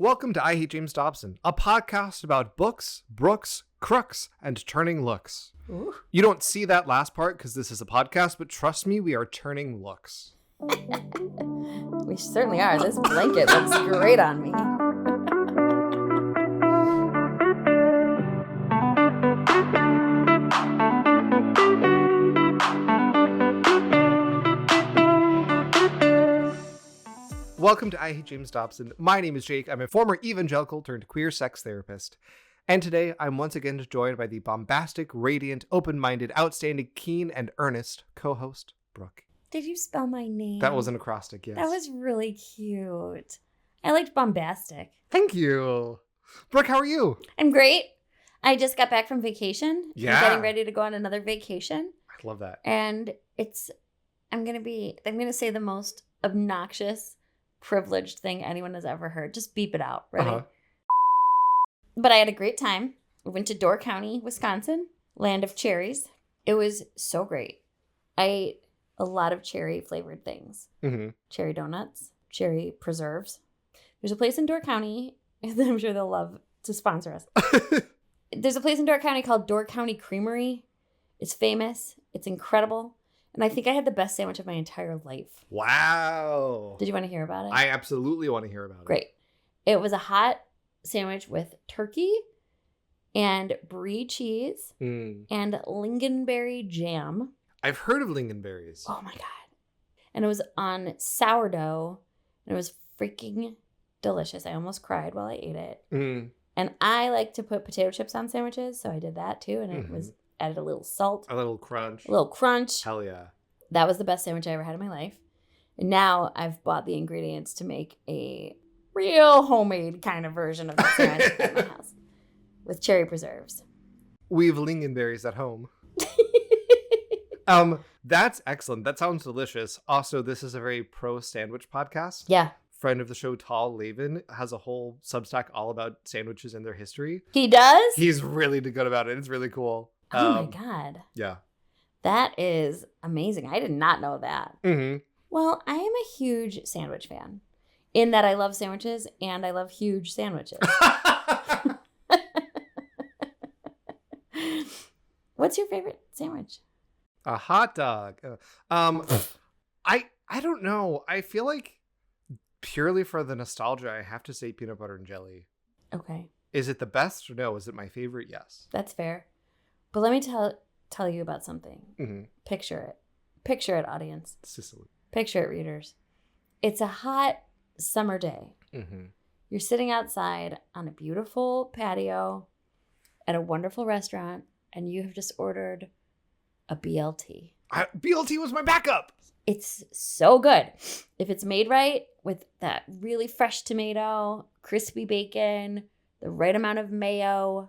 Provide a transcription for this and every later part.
Welcome to I Hate James Dobson, a podcast about books, brooks, crooks, and turning looks. Ooh. You don't see that last part because this is a podcast, but trust me, we are turning looks. We certainly are. This blanket looks great on me. Welcome to I Hate James Dobson. My name is Jake. I'm a former evangelical turned queer sex therapist. And today I'm once again joined by the bombastic, radiant, open-minded, outstanding, keen, and earnest co-host, Brooke. Did you spell my name? That was an acrostic, yes. That was really cute. I liked bombastic. Thank you. Brooke, how are you? I'm great. I just got back from vacation. Yeah. I'm getting ready to go on another vacation. I love that. And I'm going to say the most obnoxious, privileged thing anyone has ever heard. Just beep it out. Ready? Uh-huh. But I had a great time. We went to Door County, Wisconsin, land of cherries. It was so great. I ate a lot of cherry flavored things. Mm-hmm. Cherry donuts, cherry preserves. There's a place in Door County that I'm sure they'll love to sponsor us. There's a place in Door County called Door County Creamery. It's famous. It's incredible. And I think I had the best sandwich of my entire life. Wow. Did you want to hear about it? I absolutely want to hear about it. Great. It was a hot sandwich with turkey and brie cheese and lingonberry jam. I've heard of lingonberries. Oh my God. And it was on sourdough. And it was freaking delicious. I almost cried while I ate it. Mm. And I like to put potato chips on sandwiches. So I did that too. And it was added a little salt. A little crunch. A little crunch. Hell yeah. That was the best sandwich I ever had in my life. And now I've bought the ingredients to make a real homemade kind of version of the sandwich at my house with cherry preserves. We've lingonberries at home. That's excellent. That sounds delicious. Also, this is a very pro sandwich podcast. Yeah. Friend of the show, Tal Lavin, has a whole Substack all about sandwiches and their history. He does? He's really good about it. It's really cool. Oh my God. Yeah. That is amazing. I did not know that. Mm-hmm. Well, I am a huge sandwich fan in that I love sandwiches and I love huge sandwiches. What's your favorite sandwich? A hot dog. I don't know. I feel like purely for the nostalgia, I have to say peanut butter and jelly. Okay. Is it the best or no? Is it my favorite? Yes. That's fair. But let me tell you about something. Mm-hmm. Picture it. Picture it, audience. Sicily. Picture it, readers. It's a hot summer day. Mm-hmm. You're sitting outside on a beautiful patio at a wonderful restaurant, and you have just ordered a BLT. BLT was my backup. It's so good. If it's made right with that really fresh tomato, crispy bacon, the right amount of mayo,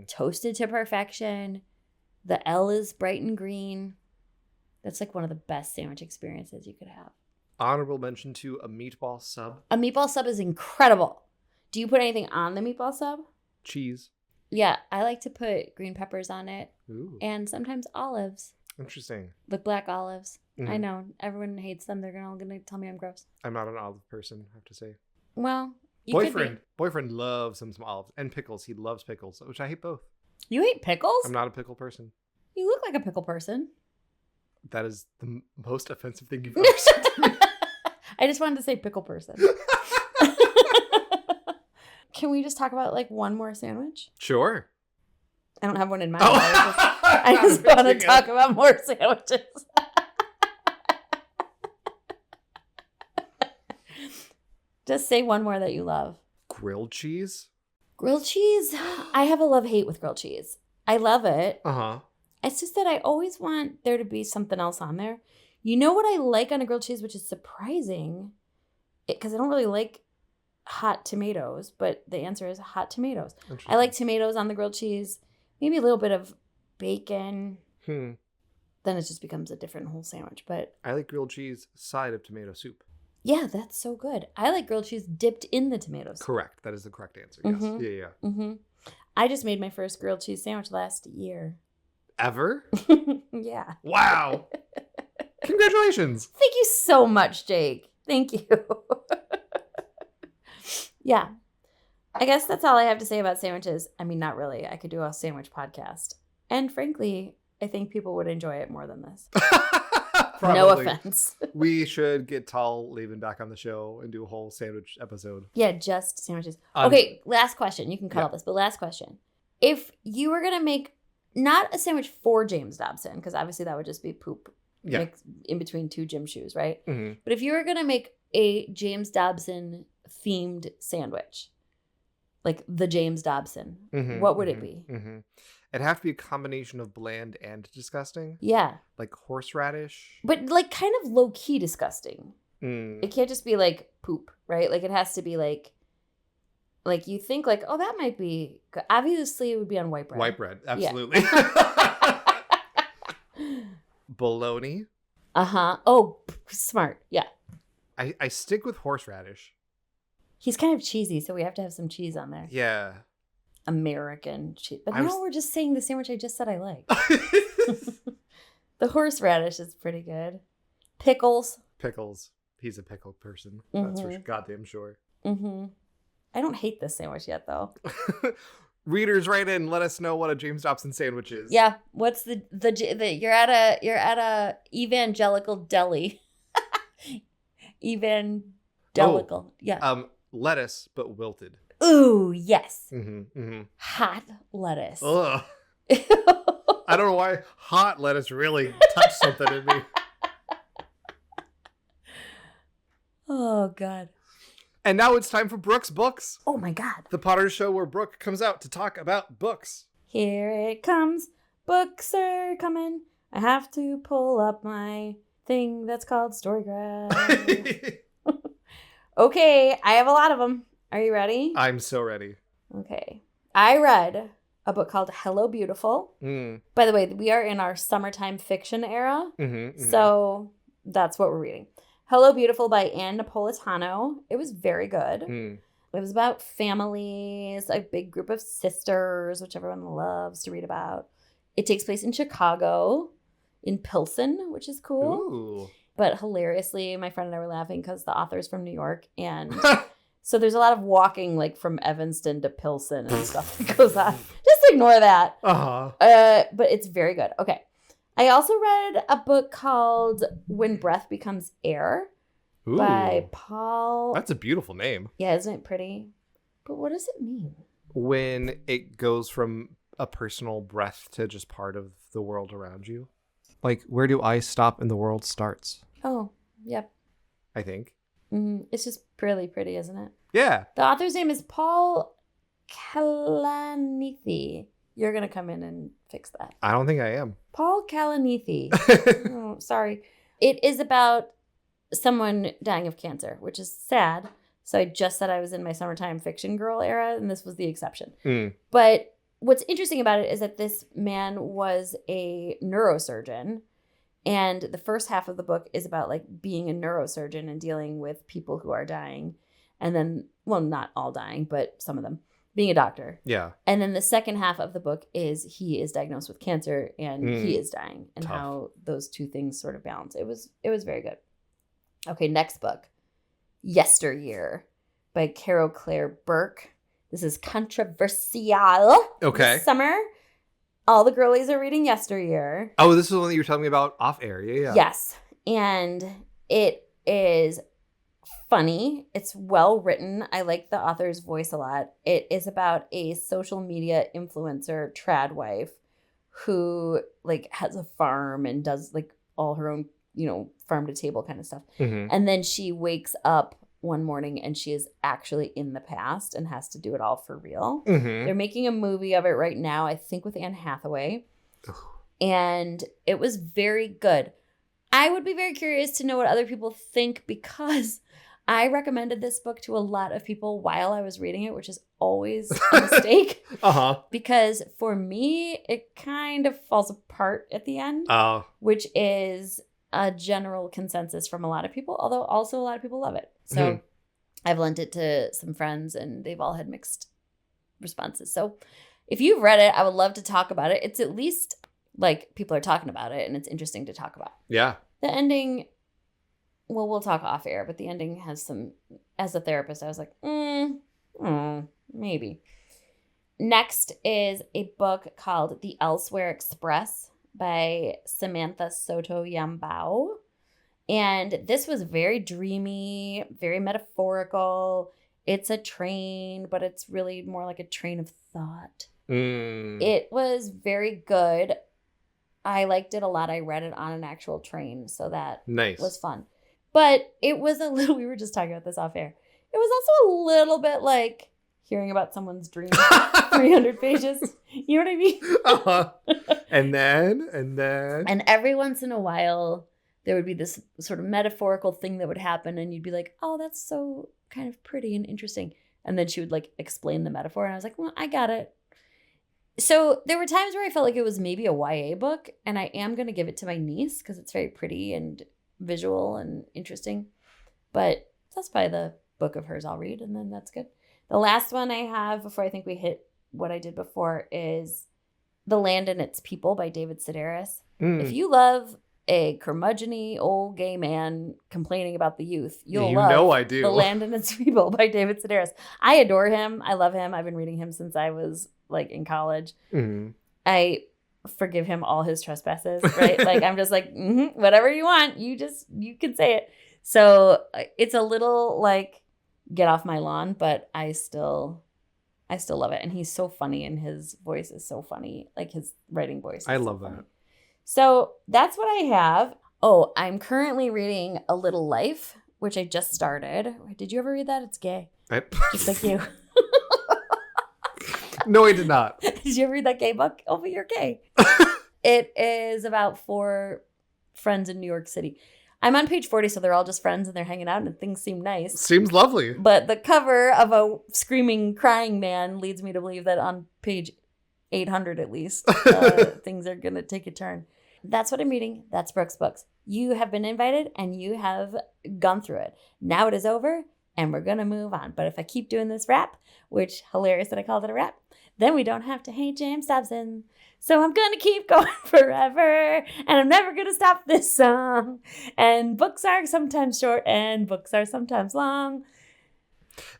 toasted to perfection, the L is bright and green. That's like one of the best sandwich experiences you could have. Honorable mention to a meatball sub. A meatball sub is incredible. Do you put anything on the meatball sub? Cheese. Yeah, I like to put green peppers on it. Ooh. And sometimes olives. Interesting. Like black olives. Mm-hmm. I know. Everyone hates them. They're all going to tell me I'm gross. I'm not an olive person, I have to say. Well, you could be. Boyfriend loves some olives and pickles. He loves pickles, which I hate both. You hate pickles? I'm not a pickle person. You look like a pickle person. That is the most offensive thing you've ever said to me. I just wanted to say pickle person. Can we just talk about like one more sandwich? Sure. I don't have one in mind. I just want to talk about more sandwiches. Just say one more that you love. Grilled cheese? Grilled cheese? I have a love-hate with grilled cheese. I love it. Uh-huh. It's just that I always want there to be something else on there. You know what I like on a grilled cheese, which is surprising, because I don't really like hot tomatoes, but the answer is hot tomatoes. I like tomatoes on the grilled cheese, maybe a little bit of bacon. Then it just becomes a different whole sandwich. But I like grilled cheese side of tomato soup. Yeah, that's so good. I like grilled cheese dipped in the tomatoes. Correct. That is the correct answer. Yes. Yeah. Mm-hmm. I just made my first grilled cheese sandwich last year. Ever? Yeah. Wow. Congratulations. Thank you so much, Jake. Thank you. Yeah. I guess that's all I have to say about sandwiches. I mean, not really. I could do a sandwich podcast. And frankly, I think people would enjoy it more than this. No offense. We should get Tal Levin back on the show and do a whole sandwich episode. Yeah, just sandwiches. Okay, last question. You can cut all this, but last question. If you were going to make not a sandwich for James Dobson, because obviously that would just be poop in between two gym shoes, right? Mm-hmm. But if you were going to make a James Dobson themed sandwich, like the James Dobson, what would it be? Mm-hmm. It'd have to be a combination of bland and disgusting. Yeah. Like horseradish. But like kind of low-key disgusting. Mm. It can't just be like poop, right? Like it has to be like you think like, oh, that might be good. Obviously it would be on white bread. White bread, absolutely. Yeah. Bologna. Uh-huh. Oh, smart. Yeah. I stick with horseradish. He's kind of cheesy, so we have to have some cheese on there. Yeah. American cheese. But now we're just saying the sandwich I just said I like. The horseradish is pretty good. Pickles. Pickles. He's a pickle person. That's for goddamn sure. Mm-hmm. I don't hate this sandwich yet, though. Readers, write in. Let us know what a James Dobson sandwich is. Yeah. What's the you're at a evangelical deli. Evangelical. Yeah. Lettuce, but wilted. Ooh, yes. Mm-hmm. Hot lettuce. Ugh. I don't know why hot lettuce really touched something in me. Oh, God. And now it's time for Brooke's Books. Oh, my God. The Potter Show where Brooke comes out to talk about books. Here it comes. Books are coming. I have to pull up my thing that's called Storygraph. Okay, I have a lot of them. Are you ready? I'm so ready. Okay. I read a book called Hello Beautiful. Mm. By the way, we are in our summertime fiction era. So that's what we're reading. Hello Beautiful by Anne Napolitano. It was very good. It was about families, a big group of sisters, which everyone loves to read about. It takes place in Chicago, in Pilsen, which is cool. Ooh. But hilariously, my friend and I were laughing because the author's from New York. And so there's a lot of walking like from Evanston to Pilsen and stuff that goes on. Just ignore that. But it's very good. Okay. I also read a book called When Breath Becomes Air by Paul. That's a beautiful name. Yeah, isn't it pretty? But what does it mean? When it goes from a personal breath to just part of the world around you. Like, where do I stop and the world starts? Oh, yep. I think. It's just really pretty, isn't it? Yeah. The author's name is Paul Kalanithi. You're going to come in and fix that. I don't think I am. Paul Kalanithi. Oh, sorry. It is about someone dying of cancer, which is sad. So I just said I was in my summertime fiction girl era, and this was the exception. But what's interesting about it is that this man was a neurosurgeon, and the first half of the book is about like being a neurosurgeon and dealing with people who are dying, and then, well, not all dying, but some of them, being a doctor. Yeah. And then the second half of the book is he is diagnosed with cancer and he is dying, and how those two things sort of balance. It was very good. Okay, next book, Yesteryear by Carol Claire Burke. This is controversial. Okay. This summer, all the girlies are reading Yesteryear. Oh, this is the one that you were telling me about off air. Yeah. Yes. And it is funny. It's well written. I like the author's voice a lot. It is about a social media influencer trad wife who like has a farm and does like all her own, farm to table kind of stuff. And then she wakes up one morning and she is actually in the past and has to do it all for real. They're making a movie of it right now, I think with Anne Hathaway. And it was very good. I would be very curious to know what other people think, because I recommended this book to a lot of people while I was reading it, which is always a mistake. Because for me, it kind of falls apart at the end, which is a general consensus from a lot of people, although also a lot of people love it. So I've lent it to some friends and they've all had mixed responses. So if you've read it, I would love to talk about it. It's at least like people are talking about it and it's interesting to talk about. Yeah. The ending, well, we'll talk off air, but the ending has some, as a therapist, I was like, maybe Maybe. Next is a book called The Elsewhere Express by Samantha Soto Yambao. And this was very dreamy, very metaphorical. It's a train, but it's really more like a train of thought. It was very good. I liked it a lot. I read it on an actual train, so that was fun. But it was a little, we were just talking about this off air. It was also a little bit like hearing about someone's dream, 300 pages. You know what I mean? Uh-huh. And then. And every once in a while, there would be this sort of metaphorical thing that would happen, and you'd be like, oh, that's so kind of pretty and interesting. And then she would like explain the metaphor, and I was like, well, I got it. So there were times where I felt like it was maybe a YA book, and I am going to give it to my niece because it's very pretty and visual and interesting. But that's probably the book of hers I'll read, and then that's good. The last one I have before I think we hit what I did before is The Land and Its People by David Sedaris. If you love a curmudgeon-y old gay man complaining about the youth, you'll love I do. The Land and Its People by David Sedaris. I adore him. I love him. I've been reading him since I was like in college. I forgive him all his trespasses, right? Like I'm just like, whatever you want, you can say it. So it's a little like get off my lawn, but I still love it. And he's so funny, and his voice is so funny. Like his writing voice. I love that. So that's what I have. Oh, I'm currently reading A Little Life, which I just started. Did you ever read that? It's gay. Just like you. No, I did not. Did you ever read that gay book? Oh, but you're gay. It is about 4 friends in New York City. I'm on page 40, so they're all just friends and they're hanging out and things seem nice. Seems lovely. But the cover of a screaming, crying man leads me to believe that on page 800 at least, things are going to take a turn. That's what I'm reading. That's Brooke's books. You have been invited and you have gone through it. Now it is over and we're going to move on. But if I keep doing this rap, which hilarious that I called it a rap, then we don't have to hate James Dobson. So I'm going to keep going forever, and I'm never going to stop this song. And books are sometimes short, and books are sometimes long.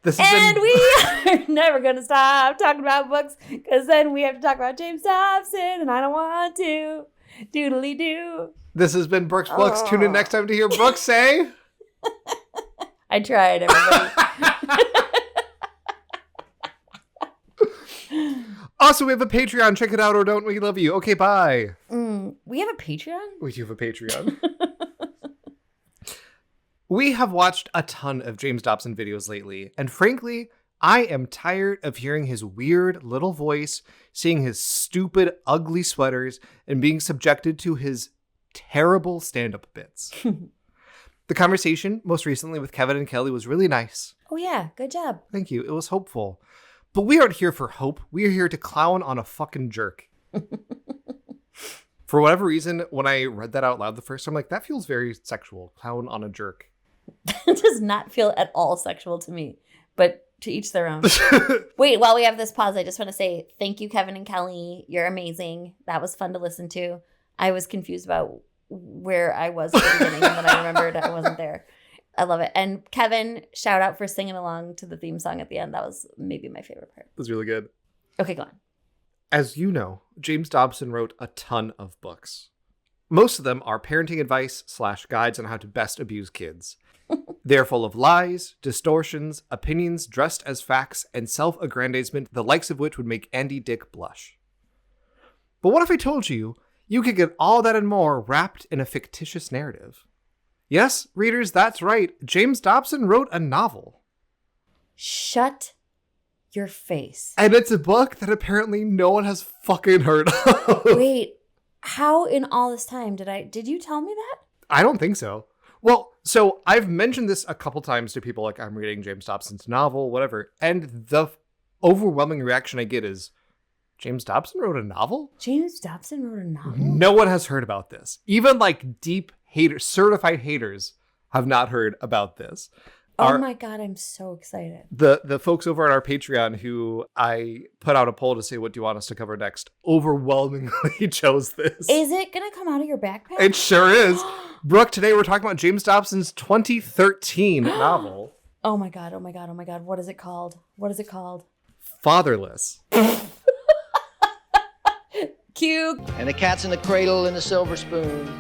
We are never going to stop talking about books, because then we have to talk about James Dobson, and I don't want to. Doodly-doo. This has been Brooke's Books. Tune in next time to hear Brooke say... I tried, everybody. Also, we have a Patreon. Check it out, or don't we love you. Okay, bye. We have a Patreon? We do have a Patreon. We have watched a ton of James Dobson videos lately, and frankly, I am tired of hearing his weird little voice, seeing his stupid, ugly sweaters, and being subjected to his terrible stand-up bits. The conversation, most recently with Kevin and Kelly, was really nice. Oh yeah, good job. Thank you. It was hopeful. But we aren't here for hope. We are here to clown on a fucking jerk. For whatever reason, when I read that out loud the first time, I'm like, that feels very sexual. Clown on a jerk. It does not feel at all sexual to me, but to each their own. Wait, while we have this pause, I just want to say thank you, Kevin and Kelly. You're amazing. That was fun to listen to. I was confused about where I was at the beginning, and then I remembered I wasn't there. I love it. And Kevin, shout out for singing along to the theme song at the end. That was maybe my favorite part. It was really good. Okay, go on. As you know, James Dobson wrote a ton of books. Most of them are parenting advice / guides on how to best abuse kids. They're full of lies, distortions, opinions dressed as facts, and self-aggrandizement, the likes of which would make Andy Dick blush. But what if I told you could get all that and more wrapped in a fictitious narrative? Yes, readers, that's right. James Dobson wrote a novel. Shut your face. And it's a book that apparently no one has fucking heard of. Wait, how in all this time did you tell me that? I don't think so. Well, so I've mentioned this a couple times to people, like I'm reading James Dobson's novel, whatever. And the overwhelming reaction I get is, James Dobson wrote a novel? James Dobson wrote a novel? No one has heard about this. Even like deep haters, certified haters have not heard about this. Oh my God, I'm so excited. The folks over on our Patreon who I put out a poll to say, what do you want us to cover next? Overwhelmingly chose this. Is it going to come out of your backpack? It sure is. Brooke, today we're talking about James Dobson's 2013 novel. Oh my God. What is it called? Fatherless. Cute. And the cat's in the cradle and the silver spoon.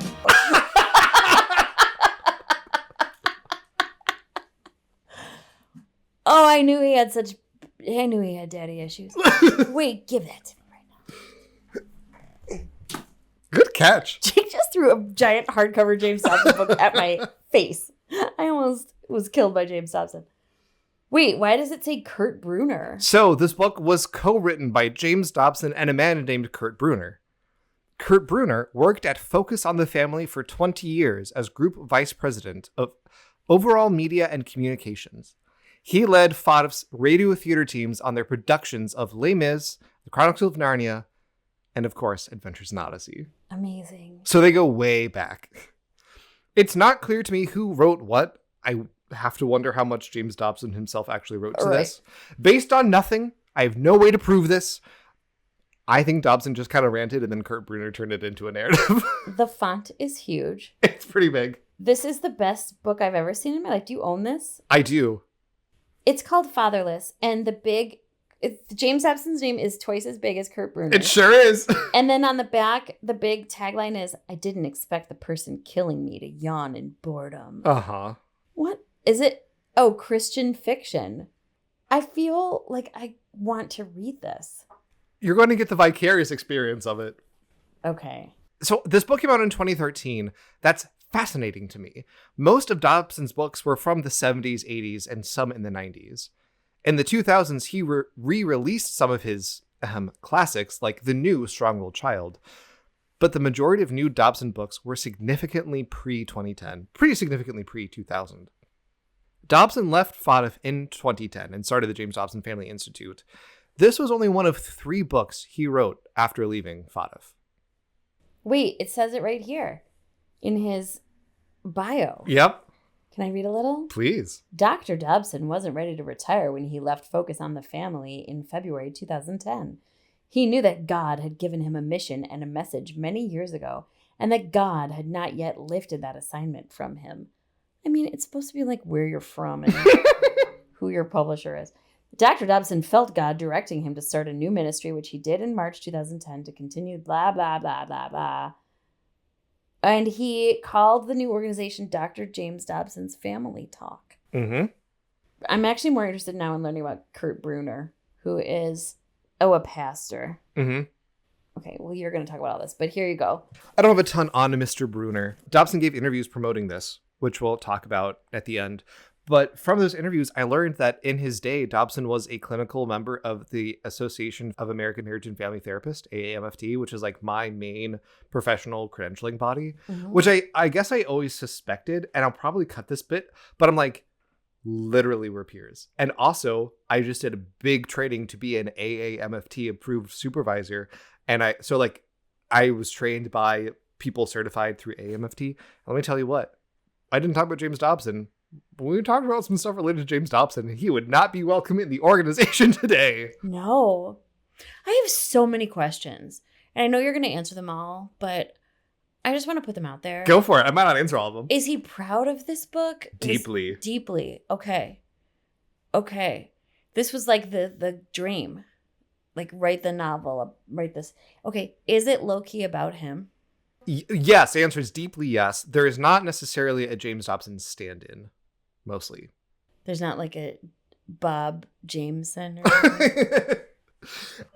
Oh, I knew he had daddy issues. Wait, give that to me right now. Good catch. Jake just threw a giant hardcover James Dobson book at my face. I almost was killed by James Dobson. Wait, why does it say Kurt Brunner? So this book was co-written by James Dobson and a man named Kurt Brunner. Kurt Brunner worked at Focus on the Family for 20 years as group vice president of overall media and communications. He led FODF's radio theater teams on their productions of Les Mis, The Chronicles of Narnia, and of course, Adventures in Odyssey. Amazing. So they go way back. It's not clear to me who wrote what. I have to wonder how much James Dobson himself actually wrote to this. Based on nothing, I have no way to prove this. I think Dobson just kind of ranted and then Kurt Brunner turned it into a narrative. The font is huge. It's pretty big. This is the best book I've ever seen in my life. Do you own this? I do. It's called Fatherless, and James Dobson's name is twice as big as Kurt Brunner. It sure is. And then on the back, the big tagline is, I didn't expect the person killing me to yawn in boredom. Uh-huh. What is it? Oh, Christian fiction. I feel like I want to read this. You're going to get the vicarious experience of it. Okay. So this book came out in 2013. That's fascinating to me. Most of Dobson's books were from the 70s, 80s, and some in the 90s. In the 2000s, he re-released some of his classics, like The New Strong-Willed Child. But the majority of new Dobson books were significantly pre-2010, pretty significantly pre-2000. Dobson left FODF in 2010 and started the James Dobson Family Institute. This was only one of 3 books he wrote after leaving FODF. Wait, it says it right here in his bio. Yep. Can I read a little? Please. Dr. Dobson wasn't ready to retire when he left Focus on the Family in February 2010. He knew that God had given him a mission and a message many years ago, and that God had not yet lifted that assignment from him. I mean, it's supposed to be like where you're from and who your publisher is. Dr. Dobson felt God directing him to start a new ministry, which he did in March 2010 to continue blah, blah, blah, blah, blah. And he called the new organization Dr. James Dobson's Family Talk. Mm-hmm. I'm actually more interested now in learning about Kurt Brunner, who is, a pastor. Mm-hmm. Okay, well, you're going to talk about all this, but here you go. I don't have a ton on Mr. Brunner. Dobson gave interviews promoting this, which we'll talk about at the end. But from those interviews, I learned that in his day, Dobson was a clinical member of the Association of American Marriage and Family Therapists, AAMFT, which is like my main professional credentialing body, which I guess I always suspected, and I'll probably cut this bit, but I'm like, literally we're peers. And also, I just did a big training to be an AAMFT approved supervisor. And I was trained by people certified through AAMFT. Let me tell you what, I didn't talk about James Dobson. But we talked about some stuff related to James Dobson. He would not be welcome in the organization today. No. I have so many questions. And I know you're going to answer them all, but I just want to put them out there. Go for it. I might not answer all of them. Is he proud of this book? Deeply. Deeply. Okay. This was like the dream. Like, write the novel, write this. Okay. Is it low-key about him? Yes. The answer is deeply yes. There is not necessarily a James Dobson stand-in. Mostly. There's not like a Bob Jameson or something?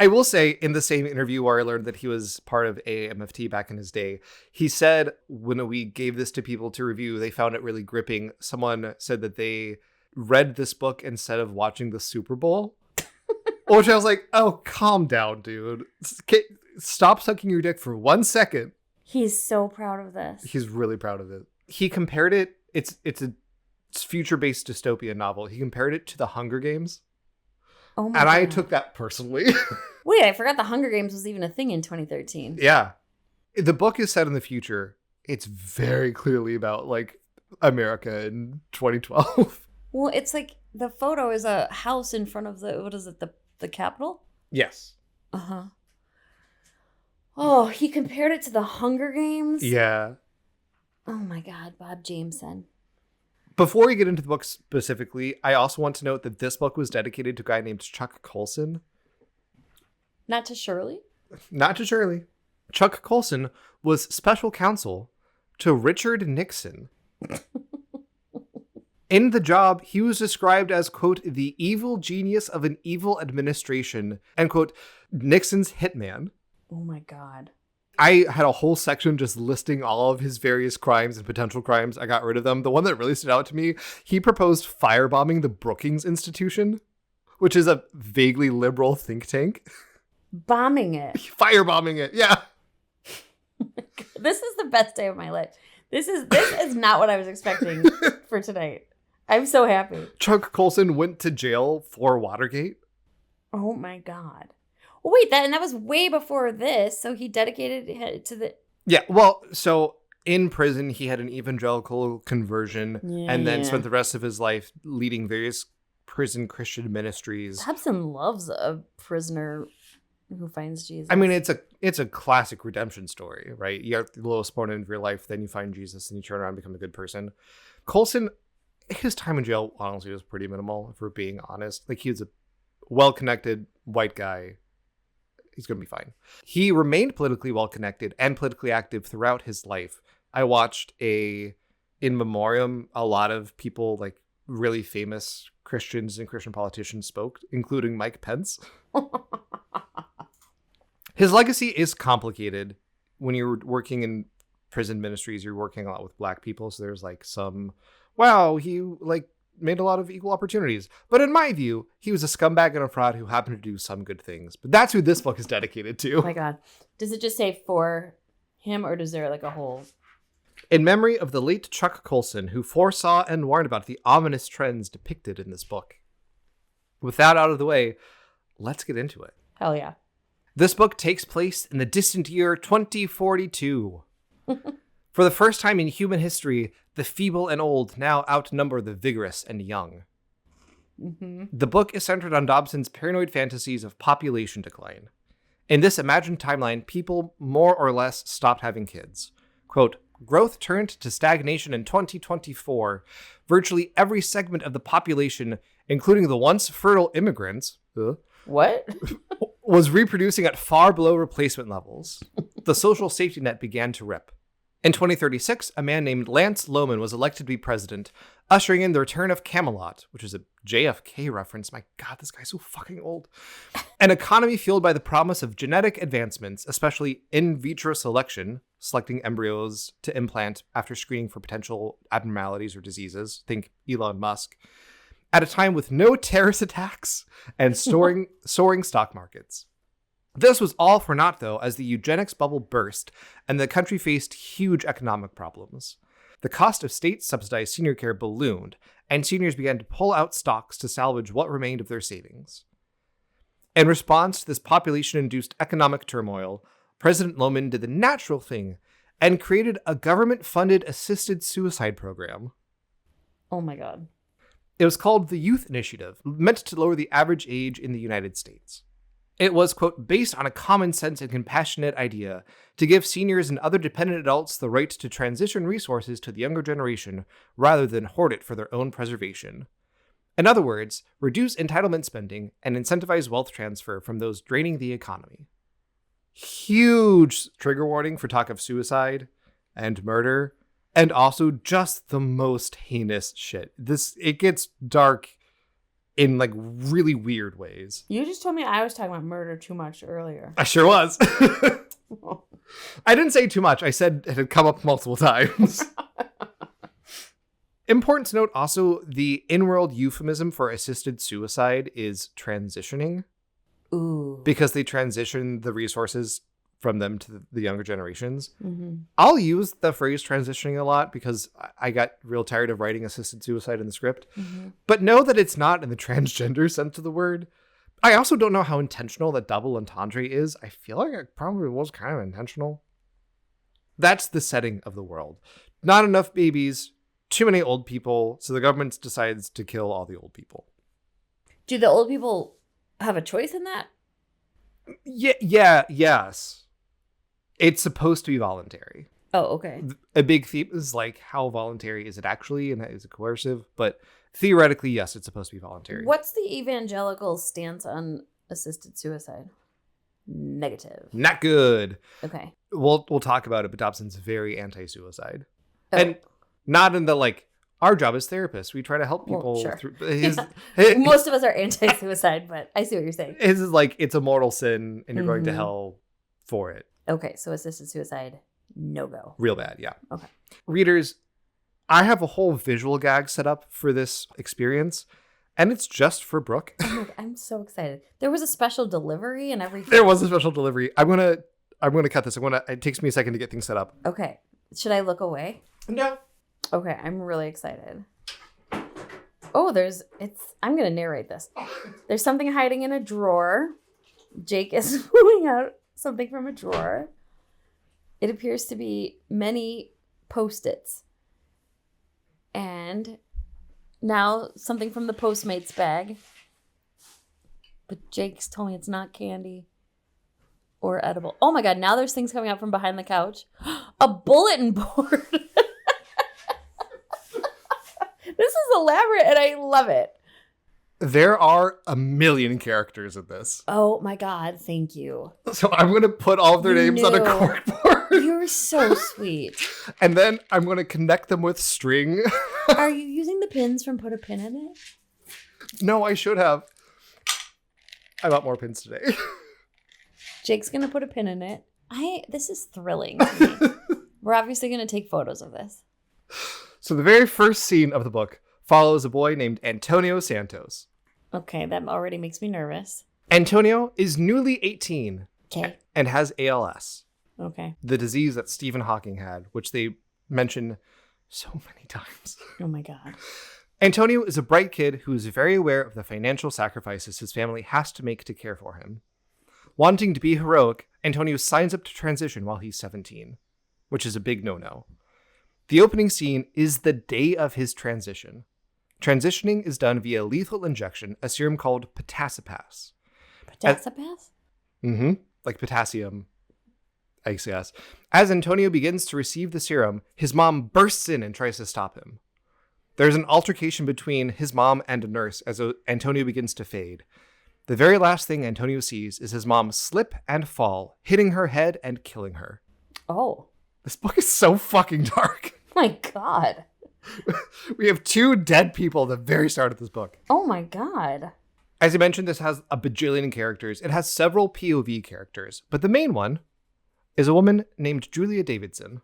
I will say, in the same interview where I learned that he was part of AAMFT back in his day, he said when we gave this to people to review, they found it really gripping. Someone said that they read this book instead of watching the Super Bowl. Which I was like, oh, calm down, dude. Stop sucking your dick for 1 second. He's so proud of this. He's really proud of it. He compared it, it's a future-based dystopian novel. He compared it to The Hunger Games. Oh my God. God. I took that personally. Wait, I forgot The Hunger Games was even a thing in 2013. Yeah. The book is set in the future. It's very clearly about, like, America in 2012. Well, it's like the photo is a house in front of the Capitol? Yes. Uh-huh. Oh, he compared it to The Hunger Games? Yeah. Oh my God, Bob Jameson. Before we get into the book specifically, I also want to note that this book was dedicated to a guy named Chuck Colson, Not to Shirley? Not to Shirley. Chuck Colson was special counsel to Richard Nixon. In the job, he was described as, quote, the evil genius of an evil administration, and, quote, Nixon's hitman. Oh my God. I had a whole section just listing all of his various crimes and potential crimes. I got rid of them. The one that really stood out to me, he proposed firebombing the Brookings Institution, which is a vaguely liberal think tank. Bombing it. Firebombing it, yeah. This is the best day of my life. This is not what I was expecting for tonight. I'm so happy. Chuck Colson went to jail for Watergate. Oh my God. Oh, wait, that was way before this. So he dedicated it to the... Yeah, well, so in prison, he had an evangelical conversion and then spent the rest of his life leading various prison Christian ministries. Dobson loves a prisoner who finds Jesus. I mean, it's a classic redemption story, right? You have the lowest point of your life, then you find Jesus, and you turn around and become a good person. Colson, his time in jail, honestly, was pretty minimal, if we're being honest. Like, he was a well-connected white guy. He's going to be fine. He remained politically well-connected and politically active throughout his life. I watched in memoriam, a lot of people, like, really famous Christians and Christian politicians spoke, including Mike Pence. His legacy is complicated. When you're working in prison ministries, you're working a lot with Black people. So there's like he like made a lot of equal opportunities. But in my view, he was a scumbag and a fraud who happened to do some good things. But that's who this book is dedicated to. Oh my God. Does it just say for him, or does there like a whole... In memory of the late Chuck Colson, who foresaw and warned about the ominous trends depicted in this book. With that out of the way, let's get into it. Hell yeah. This book takes place in the distant year 2042. For the first time in human history, the feeble and old now outnumber the vigorous and young. Mm-hmm. The book is centered on Dobson's paranoid fantasies of population decline. In this imagined timeline, people more or less stopped having kids. Quote, growth turned to stagnation in 2024. Virtually every segment of the population, including the once fertile immigrants... What? was reproducing at far below replacement levels. The social safety net began to rip. In 2036, a man named Lance Lohman was elected to be president, ushering in the return of Camelot, which is a JFK reference. My God, this guy's so fucking old. An economy fueled by the promise of genetic advancements, especially in vitro selection, selecting embryos to implant after screening for potential abnormalities or diseases. Think Elon Musk. At a time with no terrorist attacks and soaring stock markets. This was all for naught, though, as the eugenics bubble burst and the country faced huge economic problems. The cost of state-subsidized senior care ballooned, and seniors began to pull out stocks to salvage what remained of their savings. In response to this population-induced economic turmoil, President Lohman did the natural thing and created a government-funded assisted suicide program. Oh my God. It was called the Youth Initiative, meant to lower the average age in the United States. It was, quote, based on a common sense and compassionate idea to give seniors and other dependent adults the right to transition resources to the younger generation rather than hoard it for their own preservation. In other words, reduce entitlement spending and incentivize wealth transfer from those draining the economy. Huge trigger warning for talk of suicide and murder. And also just the most heinous shit. It gets dark in like really weird ways. You just told me I was talking about murder too much earlier. I sure was. I didn't say too much. I said it had come up multiple times. Important to note also, the in-world euphemism for assisted suicide is transitioning. Ooh. Because they transition the resources from them to the younger generations. Mm-hmm. I'll use the phrase transitioning a lot because I got real tired of writing assisted suicide in the script. Mm-hmm. But know that it's not in the transgender sense of the word. I also don't know how intentional that double entendre is. I feel like it probably was kind of intentional. That's the setting of the world. Not enough babies, too many old people, so the government decides to kill all the old people. Do the old people have a choice in that? Yes. It's supposed to be voluntary. Oh, okay. A big theme is like, how voluntary is it actually, and is it coercive? But theoretically, yes, it's supposed to be voluntary. What's the evangelical stance on assisted suicide? Negative. Not good. Okay. We'll talk about it, but Dobson's very anti-suicide. Oh. And not in the, like, our job as therapists. We try to help people Well, sure. through. Most of us are anti-suicide, but I see what you're saying. His is like, it's a mortal sin and you're going to hell for it. Okay, so assisted suicide, no go. Real bad, yeah. Okay. Readers, I have a whole visual gag set up for this experience, and it's just for Brooke. Oh my God, I'm so excited. There was a special delivery and everything. There was a special delivery. I'm gonna cut this. It takes me a second to get things set up. Okay. Should I look away? No. Okay, I'm really excited. Oh, I'm going to narrate this. There's something hiding in a drawer. Jake is pulling out something from a drawer. It appears to be many Post-its. And now something from the Postmates bag. But Jake's told me it's not candy or edible. Oh my God, now there's things coming out from behind the couch. A bulletin board. This is elaborate and I love it. There are a million characters in this. Oh my God, thank you. So I'm going to put all of their names on a corkboard. You're so sweet. And then I'm going to connect them with string. Are you using the pins from Put a Pin in It? No, I should have. I bought more pins today. Jake's going to put a pin in it. This is thrilling to me. We're obviously going to take photos of this. So the very first scene of the book follows a boy named Antonio Santos. Okay, that already makes me nervous. Antonio is newly 18 Okay. and has ALS, Okay. the disease that Stephen Hawking had, which they mention so many times. Oh my God. Antonio is a bright kid who is very aware of the financial sacrifices his family has to make to care for him. Wanting to be heroic, Antonio signs up to transition while he's 17, which is a big no-no. The opening scene is the day of his transition. Transitioning is done via lethal injection, a serum called potassipass. Potassipass? Like potassium. ICS. As Antonio begins to receive the serum, his mom bursts in and tries to stop him. There's an altercation between his mom and a nurse as Antonio begins to fade. The very last thing Antonio sees is his mom slip and fall, hitting her head and killing her. Oh. This book is so fucking dark. My God. We have 2 dead people at the very start of this book. Oh my God. As I mentioned, this has a bajillion characters. It has several POV characters, but the main one is a woman named Julia Davidson.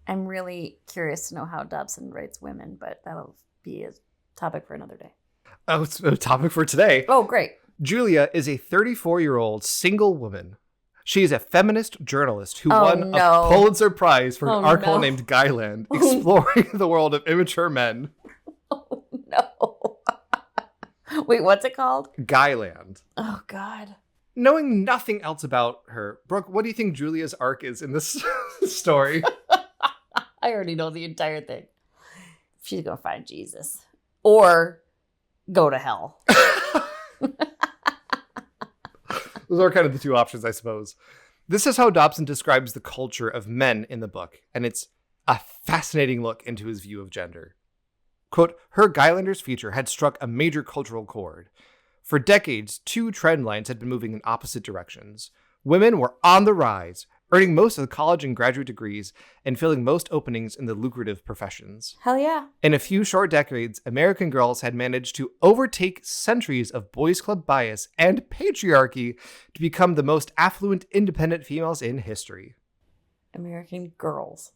I'm really curious to know how Dobson writes women, but that'll be a topic for another day. Oh, it's a topic for today. Oh, great. Julia is a 34-year-old single woman. She is a feminist journalist who won a Pulitzer Prize for an article named Guyland, exploring the world of immature men. Oh, no. Wait, what's it called? Guyland. Oh, God. Knowing nothing else about her, Brooke, what do you think Julia's arc is in this story? I already know the entire thing. She's going to find Jesus. Or go to hell. Those are kind of the 2 options, I suppose. This is how Dobson describes the culture of men in the book, and it's a fascinating look into his view of gender. Quote, her Guylanders feature had struck a major cultural chord. For decades, 2 trend lines had been moving in opposite directions. Women were on the rise, earning most of the college and graduate degrees and filling most openings in the lucrative professions. Hell yeah. In a few short decades, American girls had managed to overtake centuries of boys' club bias and patriarchy to become the most affluent, independent females in history. American girls.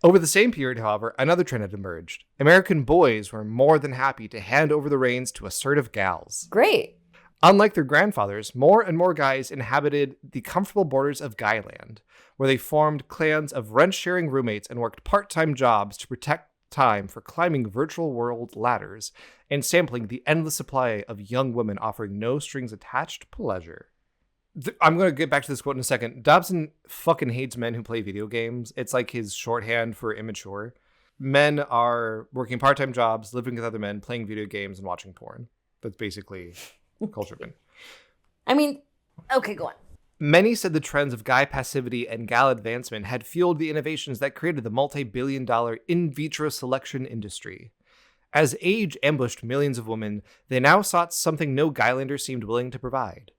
Over the same period, however, another trend had emerged. American boys were more than happy to hand over the reins to assertive gals. Great. Unlike their grandfathers, more and more guys inhabited the comfortable borders of Guyland, where they formed clans of rent-sharing roommates and worked part-time jobs to protect time for climbing virtual world ladders and sampling the endless supply of young women offering no strings attached pleasure. I'm going to get back to this quote in a second. Dobson fucking hates men who play video games. It's like his shorthand for immature. Men are working part-time jobs, living with other men, playing video games, and watching porn. That's basically culture men. I mean, okay, go on. Many said the trends of guy passivity and gal advancement had fueled the innovations that created the multi-billion-dollar in vitro selection industry. As age ambushed millions of women, they now sought something no Guylander seemed willing to provide.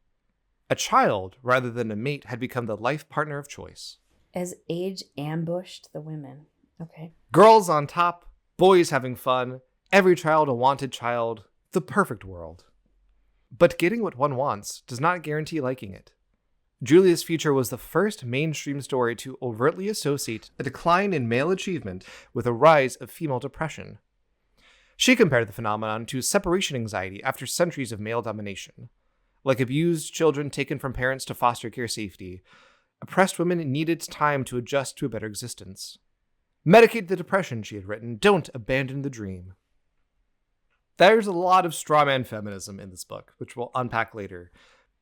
A child, rather than a mate, had become the life partner of choice. As age ambushed the women. Okay. Girls on top, boys having fun, every child a wanted child, the perfect world. But getting what one wants does not guarantee liking it. Julia's future was the first mainstream story to overtly associate a decline in male achievement with a rise of female depression. She compared the phenomenon to separation anxiety after centuries of male domination. Like abused children taken from parents to foster care safety, oppressed women needed time to adjust to a better existence. Medicate the depression, she had written. Don't abandon the dream. There's a lot of strawman feminism in this book, which we'll unpack later.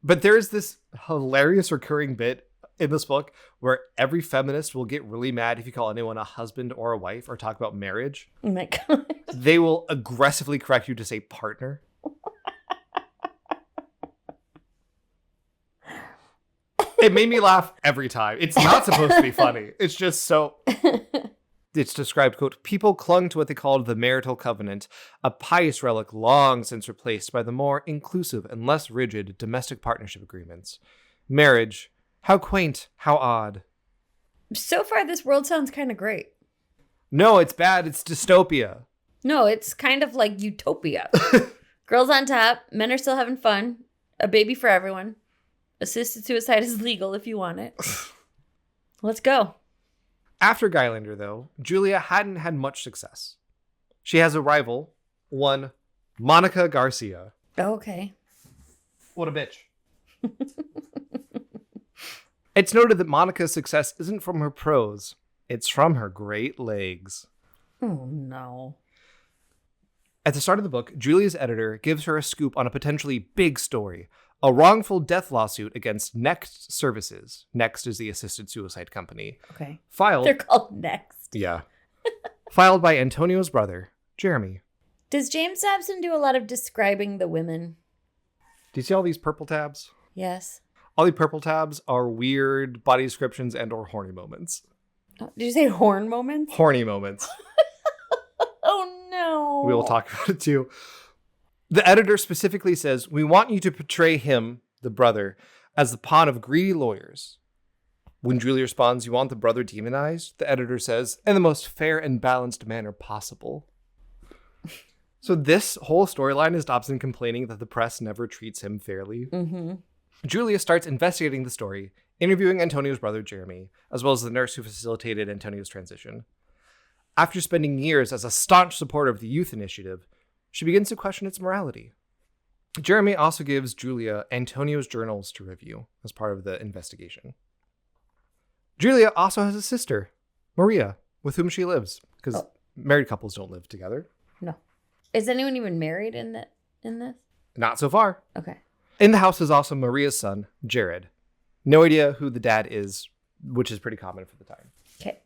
But there's this hilarious recurring bit in this book where every feminist will get really mad if you call anyone a husband or a wife or talk about marriage. Oh my God. They will aggressively correct you to say partner. It made me laugh every time. It's not supposed to be funny. It's just so... It's described, quote, people clung to what they called the marital covenant, a pious relic long since replaced by the more inclusive and less rigid domestic partnership agreements. Marriage, how quaint, how odd. So far, this world sounds kind of great. No, it's bad. It's dystopia. No, it's kind of like utopia. Girls on top, men are still having fun, a baby for everyone. Assisted suicide is legal if you want it. Let's go. After Guylander, though, Julia hadn't had much success. She has a rival, one Monica Garcia. Okay. What a bitch. It's noted that Monica's success isn't from her prose, it's from her great legs. Oh, no. At the start of the book, Julia's editor gives her a scoop on a potentially big story, a wrongful death lawsuit against Next Services. Next is the assisted suicide company. Okay. Filed. They're called Next. Yeah. Filed by Antonio's brother, Jeremy. Does James Dobson do a lot of describing the women? Do you see all these purple tabs? Yes. All the purple tabs are weird body descriptions and or horny moments. Oh, did you say horn moments? Horny moments. Oh, no. We will talk about it too. The editor specifically says, we want you to portray him, the brother, as the pawn of greedy lawyers. When Julia responds, you want the brother demonized? The editor says, in the most fair and balanced manner possible. So this whole storyline is Dobson complaining that the press never treats him fairly. Mm-hmm. Julia starts investigating the story, interviewing Antonio's brother, Jeremy, as well as the nurse who facilitated Antonio's transition. After spending years as a staunch supporter of the youth initiative, she begins to question its morality. Jeremy also gives Julia Antonio's journals to review as part of the investigation. Julia also has a sister, Maria, with whom she lives, because married couples don't live together. No. Is anyone even married in this? Not so far. Okay. In the house is also Maria's son, Jared. No idea who the dad is, which is pretty common for the time. Okay.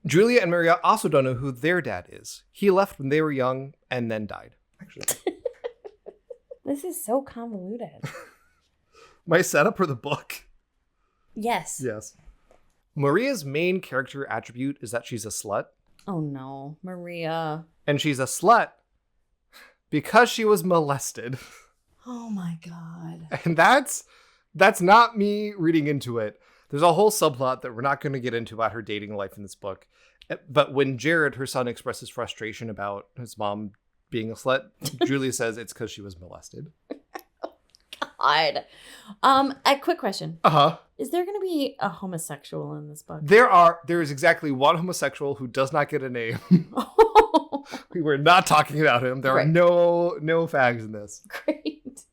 Julia and Maria also don't know who their dad is. He left when they were young and then died, actually. This is so convoluted. My setup for the book. Yes. Yes. Maria's main character attribute is that she's a slut. Oh no, Maria. And she's a slut because she was molested. Oh my God. And that's not me reading into it. There's a whole subplot that we're not going to get into about her dating life in this book. But when Jared, her son, expresses frustration about his mom being a slut, Julia says it's because she was molested. God. A quick question. Uh-huh. Is there going to be a homosexual in this book? There is exactly one homosexual who does not get a name. We were not talking about him. There are no fags in this. Great.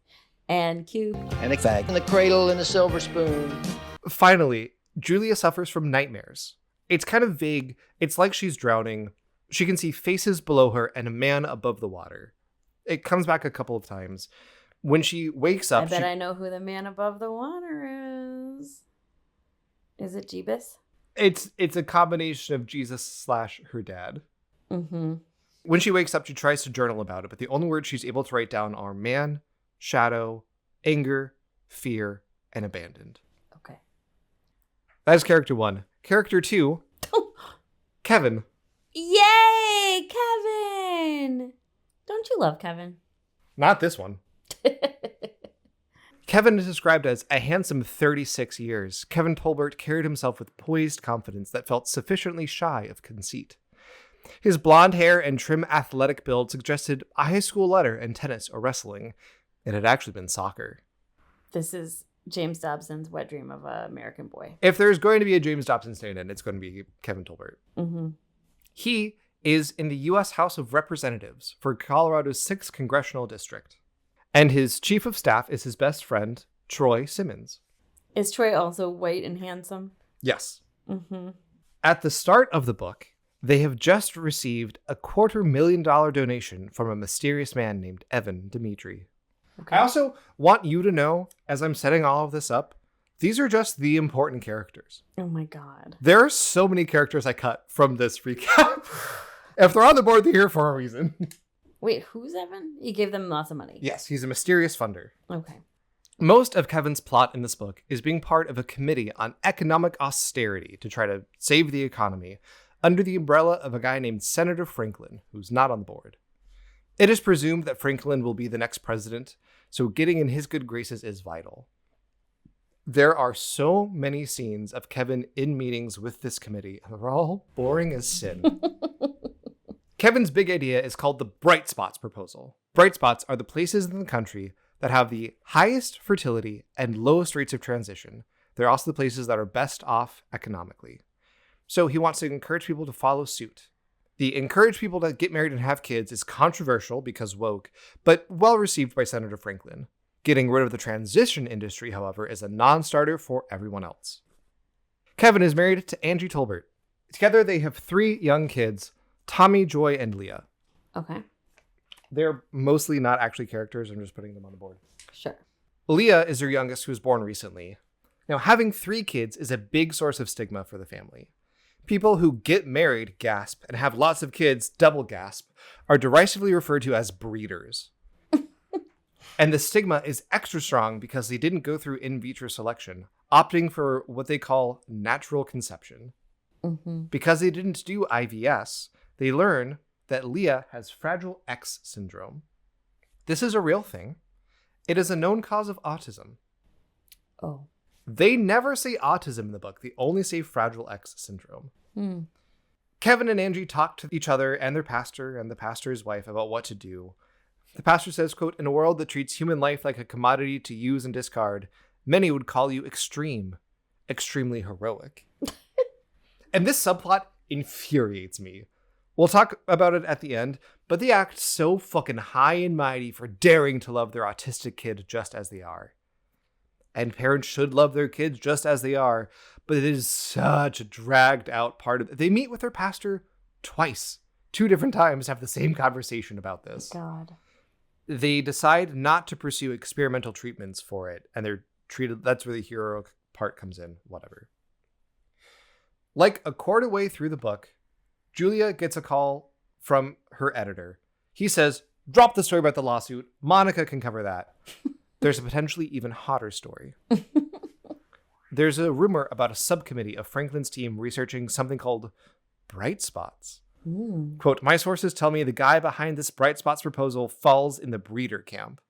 And cute. And a fag. And the cradle and the silver spoon. Finally, Julia suffers from nightmares. It's kind of vague. It's like she's drowning. She can see faces below her and a man above the water. It comes back a couple of times. When she wakes up... I bet I know who the man above the water is. Is it Jeebus? It's a combination of Jesus / her dad. Mm-hmm. When she wakes up, she tries to journal about it, but the only words she's able to write down are man, shadow, anger, fear, and abandoned. Okay. That is character 1. Character 2, Kevin. Yay, Kevin! Don't you love Kevin? Not this one. Kevin is described as a handsome 36 years. Kevin Tolbert carried himself with poised confidence that felt sufficiently shy of conceit. His blonde hair and trim athletic build suggested a high school letter in tennis or wrestling. It had actually been soccer. This is James Dobson's wet dream of an American boy. If there's going to be a James Dobson stand-in, it's going to be Kevin Tolbert. Mm-hmm. He is in the U.S. House of Representatives for Colorado's 6th Congressional District. And his chief of staff is his best friend, Troy Simmons. Is Troy also white and handsome? Yes. Mm-hmm. At the start of the book, they have just received a $250,000 donation from a mysterious man named Evan Dimitri. Okay. I also want you to know, as I'm setting all of this up, these are just the important characters. Oh my God. There are so many characters I cut from this recap. If they're on the board, they're here for a reason. Wait, who's Evan? He gave them lots of money. Yes, he's a mysterious funder. Okay. Most of Kevin's plot in this book is being part of a committee on economic austerity to try to save the economy under the umbrella of a guy named Senator Franklin, who's not on the board. It is presumed that Franklin will be the next president, so getting in his good graces is vital. There are so many scenes of Kevin in meetings with this committee, and they're all boring as sin. Kevin's big idea is called the Bright Spots proposal. Bright spots are the places in the country that have the highest fertility and lowest rates of transition. They're also the places that are best off economically. So he wants to encourage people to follow suit. The encourage people to get married and have kids is controversial because woke, but well received by Senator Franklin. Getting rid of the transition industry, however, is a non-starter for everyone else. Kevin is married to Angie Tolbert. Together they have 3 young kids, Tommy, Joy, and Leah. Okay. They're mostly not actually characters. I'm just putting them on the board. Sure. Leah is their youngest, who was born recently. Now, having 3 kids is a big source of stigma for the family. People who get married, gasp, and have lots of kids, double gasp, are derisively referred to as breeders. And the stigma is extra strong because they didn't go through in vitro selection, opting for what they call natural conception. Mm-hmm. Because they didn't do IVS, they learn that Leah has Fragile X syndrome. This is a real thing. It is a known cause of autism. Oh. They never say autism in the book. They only say Fragile X syndrome. Hmm. Kevin and Angie talk to each other and their pastor and the pastor's wife about what to do. The pastor says, quote, "In a world that treats human life like a commodity to use and discard, many would call you extreme, extremely heroic." And this subplot infuriates me. We'll talk about it at the end, but they act so fucking high and mighty for daring to love their autistic kid just as they are. And parents should love their kids just as they are, but it is such a dragged out part of it. They meet with their pastor twice, 2 different times, to have the same conversation about this. God. They decide not to pursue experimental treatments for it, and they're treated. That's where the hero part comes in, whatever. Like a quarter way through the book, Julia gets a call from her editor. He says, "Drop the story about the lawsuit. Monica can cover that." There's a potentially even hotter story. There's a rumor about a subcommittee of Franklin's team researching something called bright spots. Mm. Quote, "My sources tell me the guy behind this bright spots proposal falls in the breeder camp."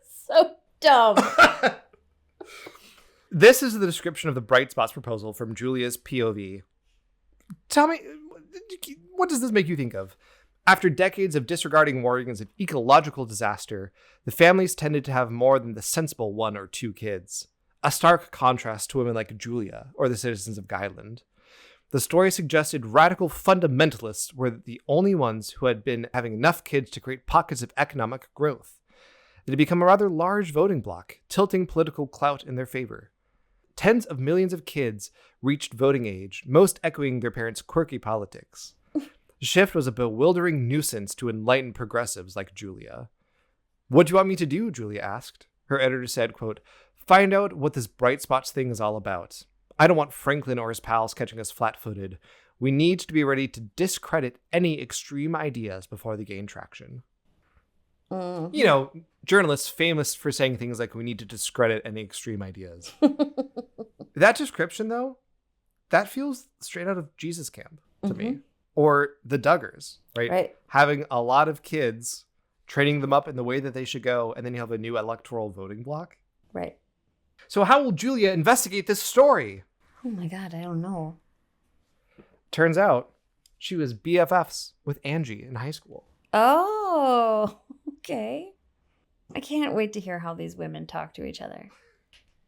So dumb. This is the description of the bright spots proposal from Julia's POV. Tell me, what does this make you think of? After decades of disregarding warnings of ecological disaster, the families tended to have more than the sensible 1 or 2 kids. A stark contrast to women like Julia or the citizens of Guyland. The story suggested radical fundamentalists were the only ones who had been having enough kids to create pockets of economic growth. It had become a rather large voting bloc, tilting political clout in their favor. Tens of millions of kids reached voting age, most echoing their parents' quirky politics. The shift was a bewildering nuisance to enlightened progressives like Julia. "What do you want me to do?" Julia asked. Her editor said, quote, "Find out what this bright spots thing is all about. I don't want Franklin or his pals catching us flat-footed. We need to be ready to discredit any extreme ideas before they gain traction." Mm. You know, journalists famous for saying things like, "We need to discredit any extreme ideas." That description, though, that feels straight out of Jesus Camp to me. Or the Duggars, right? Right. Having a lot of kids training them up in the way that they should go, and then you have a new electoral voting block. Right. So how will Julia investigate this story? Oh my God, I don't know. Turns out she was BFFs with Angie in high school. Oh, okay. I can't wait to hear how these women talk to each other.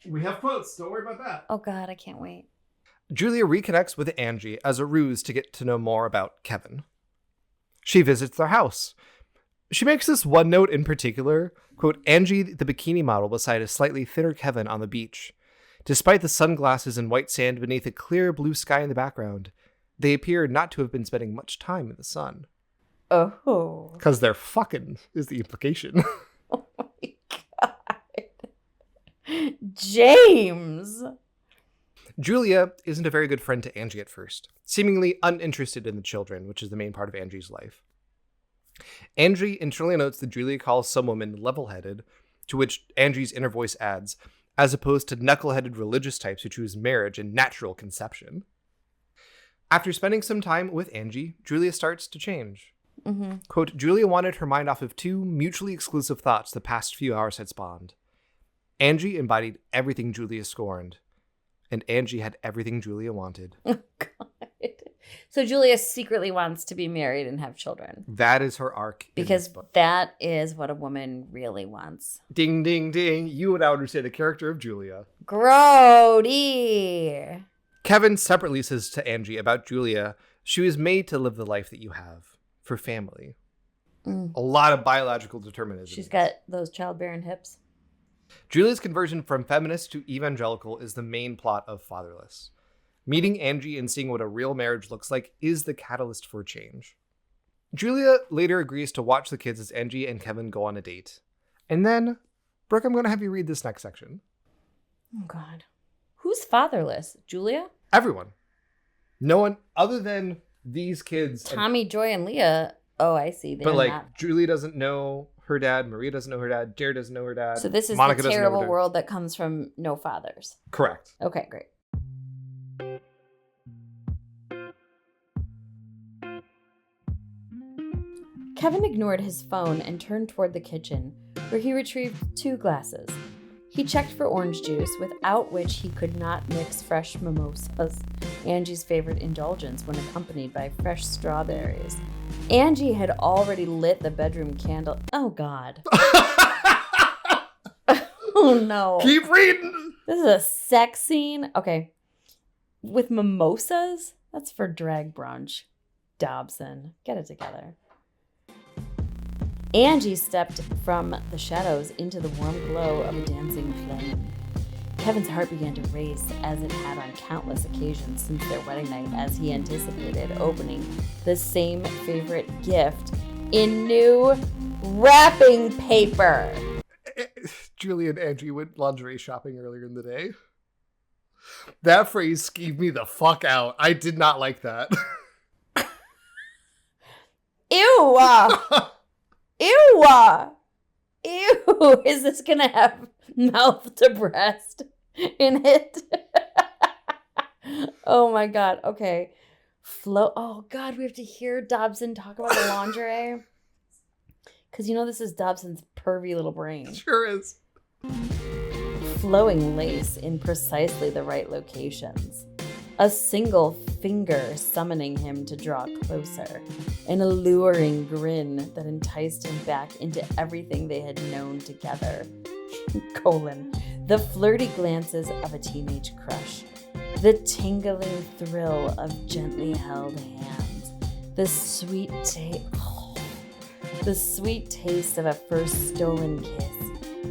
We have quotes. Don't worry about that. Oh God, I can't wait. Julia reconnects with Angie as a ruse to get to know more about Kevin. She visits their house. She makes this one note in particular, quote, Angie, the bikini model, beside a slightly thinner Kevin on the beach. Despite the sunglasses and white sand beneath a clear blue sky in the background, they appear not to have been spending much time in the sun. Oh. Because they're fucking, is the implication. Oh my God. James! Julia isn't a very good friend to Angie at first, seemingly uninterested in the children, which is the main part of Angie's life. Angie internally notes that Julia calls some women level-headed, to which Angie's inner voice adds, as opposed to knuckle-headed religious types who choose marriage and natural conception. After spending some time with Angie, Julia starts to change. Mm-hmm. Quote, Julia wanted her mind off of two mutually exclusive thoughts the past few hours had spawned. Angie embodied everything Julia scorned, and Angie had everything Julia wanted. Oh God. So Julia secretly wants to be married and have children. That is her arc. Because that is what a woman really wants. Ding, ding, ding. You would now understand the character of Julia. Grody. Kevin separately says to Angie about Julia, she was made to live the life that you have, for family. A lot of biological determinism. She's got those childbearing hips. Julia's conversion from feminist to evangelical is the main plot of Fatherless. Meeting Angie and seeing what a real marriage looks like is the catalyst for change. Julia later agrees to watch the kids as Angie and Kevin go on a date. And then, Brooke, I'm going to have you read this next section. Oh, God. Who's fatherless? Julia? Everyone. No one other than these kids. Tommy, Joy, and Leah. Oh, I see. But like, Julie doesn't know her dad. Maria doesn't know her dad. Jared doesn't know her dad. So this is Monica the terrible world that comes from no fathers. Correct. Okay, great. Kevin ignored his phone and turned toward the kitchen, where he retrieved 2 glasses. He checked for orange juice, without which he could not mix fresh mimosas, Angie's favorite indulgence when accompanied by fresh strawberries. Angie had already lit the bedroom candle. Oh, God. Oh, no. Keep reading. This is a sex scene. Okay. With mimosas? That's for drag brunch. Dobson. Get it together. Angie stepped from the shadows into the warm glow of a dancing flame. Kevin's heart began to race, as it had on countless occasions since their wedding night, as he anticipated opening the same favorite gift in new wrapping paper. Julie and Angie went lingerie shopping earlier in the day. That phrase skeeved me the fuck out. I did not like that. Ew! Ew! Ew! Is this gonna have mouth to breast in it? Oh my God. Okay. Oh God, we have to hear Dobson talk about the lingerie. Because you know this is Dobson's pervy little brain. Sure is. Flowing lace in precisely the right locations. A single finger summoning him to draw closer. An alluring grin that enticed him back into everything they had known together. The flirty glances of a teenage crush. The tingling thrill of gently held hands. The sweet taste of a first stolen kiss.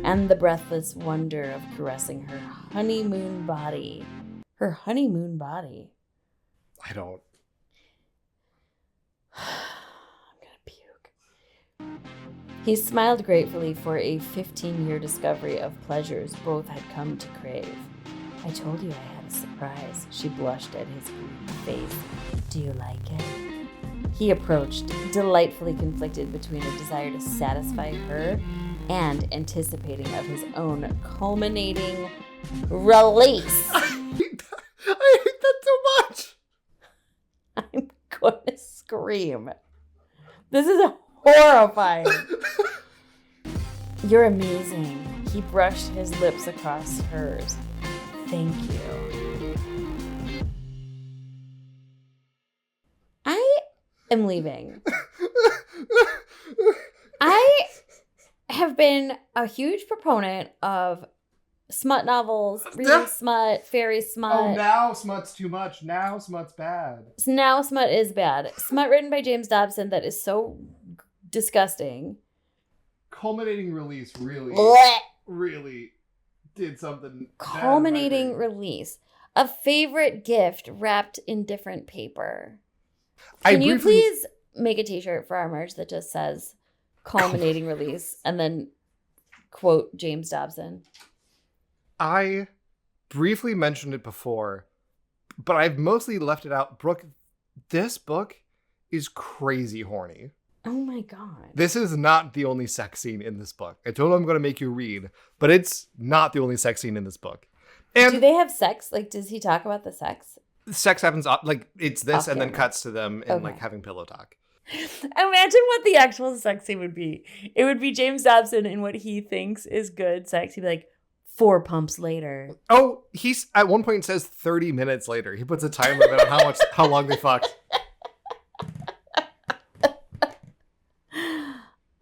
And the breathless wonder of caressing her honeymoon body. Her honeymoon body. I don't. I'm gonna puke. He smiled gratefully for a 15-year discovery of pleasures both had come to crave. I told you I had a surprise. She blushed at his green face. Do you like it? He approached, delightfully conflicted between a desire to satisfy her and anticipating of his own culminating release. I hate that so much. I'm gonna scream. This is horrifying. You're amazing. He brushed his lips across hers. Thank you. I am leaving. I have been a huge proponent of smut novels, reading smut, fairy smut. Oh, now smut's too much. Now smut's bad. Now smut is bad. Smut written by James Dobson that is so disgusting. Culminating release really did something. Culminating release. A favorite gift wrapped in different paper. Can you please make a t-shirt for our merch that just says culminating release and then quote James Dobson? I briefly mentioned it before, but I've mostly left it out. Brooke, this book is crazy horny. Oh my God. This is not the only sex scene in this book. I told you I'm going to make you read, but it's not the only sex scene in this book. And do they have sex? Like, does he talk about the sex? Sex happens, like, it's this Off and then camera. cuts to them and, like, having pillow talk. Imagine what the actual sex scene would be. It would be James Dobson in what he thinks is good sex. He'd be like, 4 pumps later. Oh, he's at one point says 30 minutes later. He puts a time limit on how long they fucked.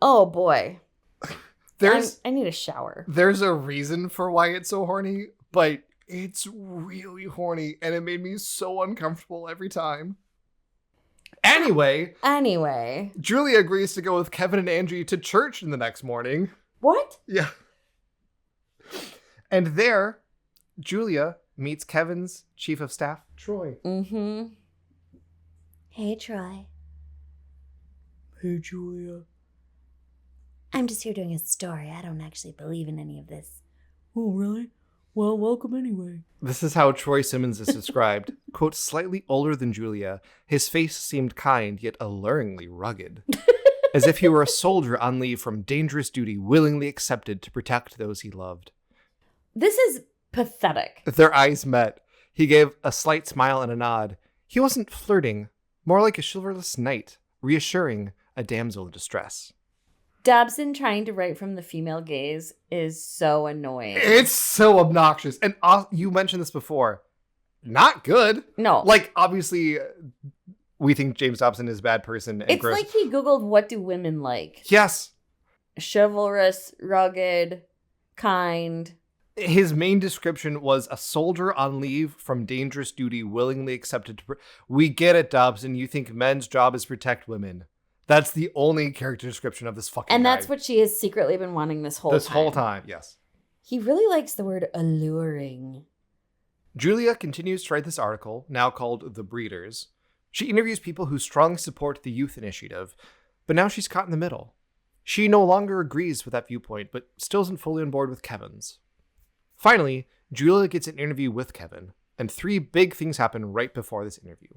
Oh boy. I need a shower. There's a reason for why it's so horny, but it's really horny and it made me so uncomfortable every time. Anyway, Julia agrees to go with Kevin and Angie to church in the next morning. What? Yeah. And there, Julia meets Kevin's chief of staff, Troy. Mm-hmm. Hey, Troy. Hey, Julia. I'm just here doing a story. I don't actually believe in any of this. Oh, really? Well, welcome anyway. This is how Troy Simmons is described. Quote, slightly older than Julia, his face seemed kind yet alluringly rugged. As if he were a soldier on leave from dangerous duty, willingly accepted to protect those he loved. This is pathetic. Their eyes met. He gave a slight smile and a nod. He wasn't flirting, more like a chivalrous knight, reassuring a damsel in distress. Dobson trying to write from the female gaze is so annoying. It's so obnoxious. And you mentioned this before. Not good. No. Like, obviously, we think James Dobson is a bad person. And It's gross. like he Googled, what do women like? Yes. Chivalrous, rugged, kind. His main description was a soldier on leave from dangerous duty, willingly accepted to... We get it, Dobson. You think men's job is protect women. That's the only character description of this fucking And guy. that's what she has secretly been wanting this whole time. Yes. He really likes the word alluring. Julia continues to write this article, now called The Breeders. She interviews people who strongly support the youth initiative, but now she's caught in the middle. She no longer agrees with that viewpoint, but still isn't fully on board with Kevin's. Finally, Julia gets an interview with Kevin, and 3 big things happen right before this interview.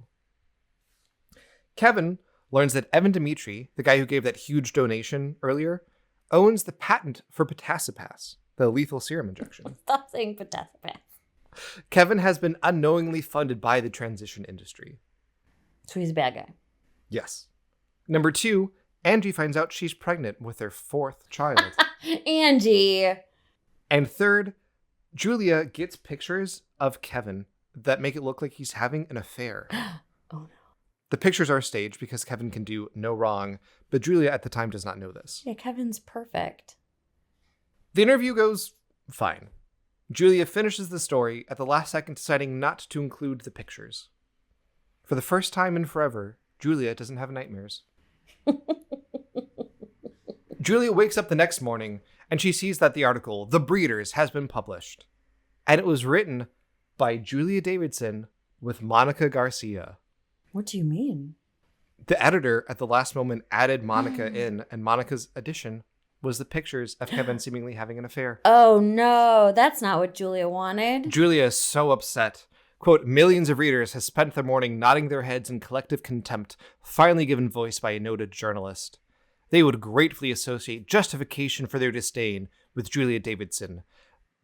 Kevin learns that Evan Dimitri, the guy who gave that huge donation earlier, owns the patent for Potassipass, the lethal serum injection. Stop saying potassium. Kevin has been unknowingly funded by the transition industry. So he's a bad guy. Yes. Number 2, Angie finds out she's pregnant with their 4th child. Angie. And 3rd, Julia gets pictures of Kevin that make it look like he's having an affair. Oh no. The pictures are staged because Kevin can do no wrong, but Julia at the time does not know this. Yeah, Kevin's perfect. The interview goes fine. Julia finishes the story at the last second, deciding not to include the pictures. For the first time in forever, Julia doesn't have nightmares. Julia wakes up the next morning and she sees that the article, The Breeders, has been published. And it was written by Julia Davidson with Monica Garcia. What do you mean? The editor at the last moment added Monica in, and Monica's addition was the pictures of Kevin seemingly having an affair. Oh no, that's not what Julia wanted. Julia is so upset. Quote, millions of readers have spent their morning nodding their heads in collective contempt, finally given voice by a noted journalist. They would gratefully associate justification for their disdain with Julia Davidson,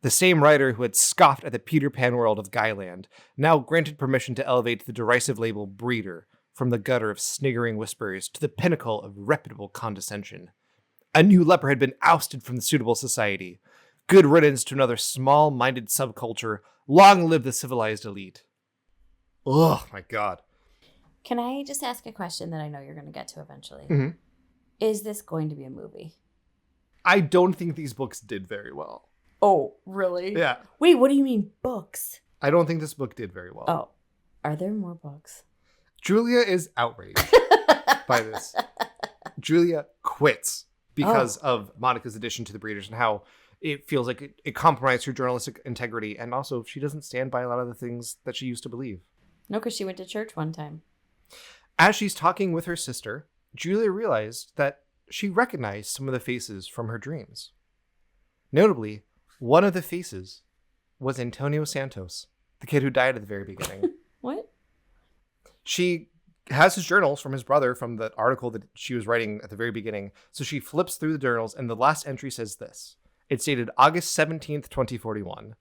the same writer who had scoffed at the Peter Pan world of Guyland, now granted permission to elevate the derisive label breeder from the gutter of sniggering whispers to the pinnacle of reputable condescension. A new leper had been ousted from the suitable society. Good riddance to another small-minded subculture. Long live the civilized elite. Oh my God. Can I just ask a question that I know you're going to get to eventually? Mhm. Is this going to be a movie? I don't think these books did very well. Oh, really? Yeah. Wait, what do you mean books? I don't think this book did very well. Oh, are there more books? Julia is outraged by this. Julia quits because of Monica's addition to the Breeders and how it feels like it compromised her journalistic integrity. And also, she doesn't stand by a lot of the things that she used to believe. No, because she went to church one time. As she's talking with her sister, Julia realized that she recognized some of the faces from her dreams. Notably, one of the faces was Antonio Santos, the kid who died at the very beginning. What? She has his journals from his brother from the article that she was writing at the very beginning. So she flips through the journals, and the last entry says this. It's dated August 17th, 2041.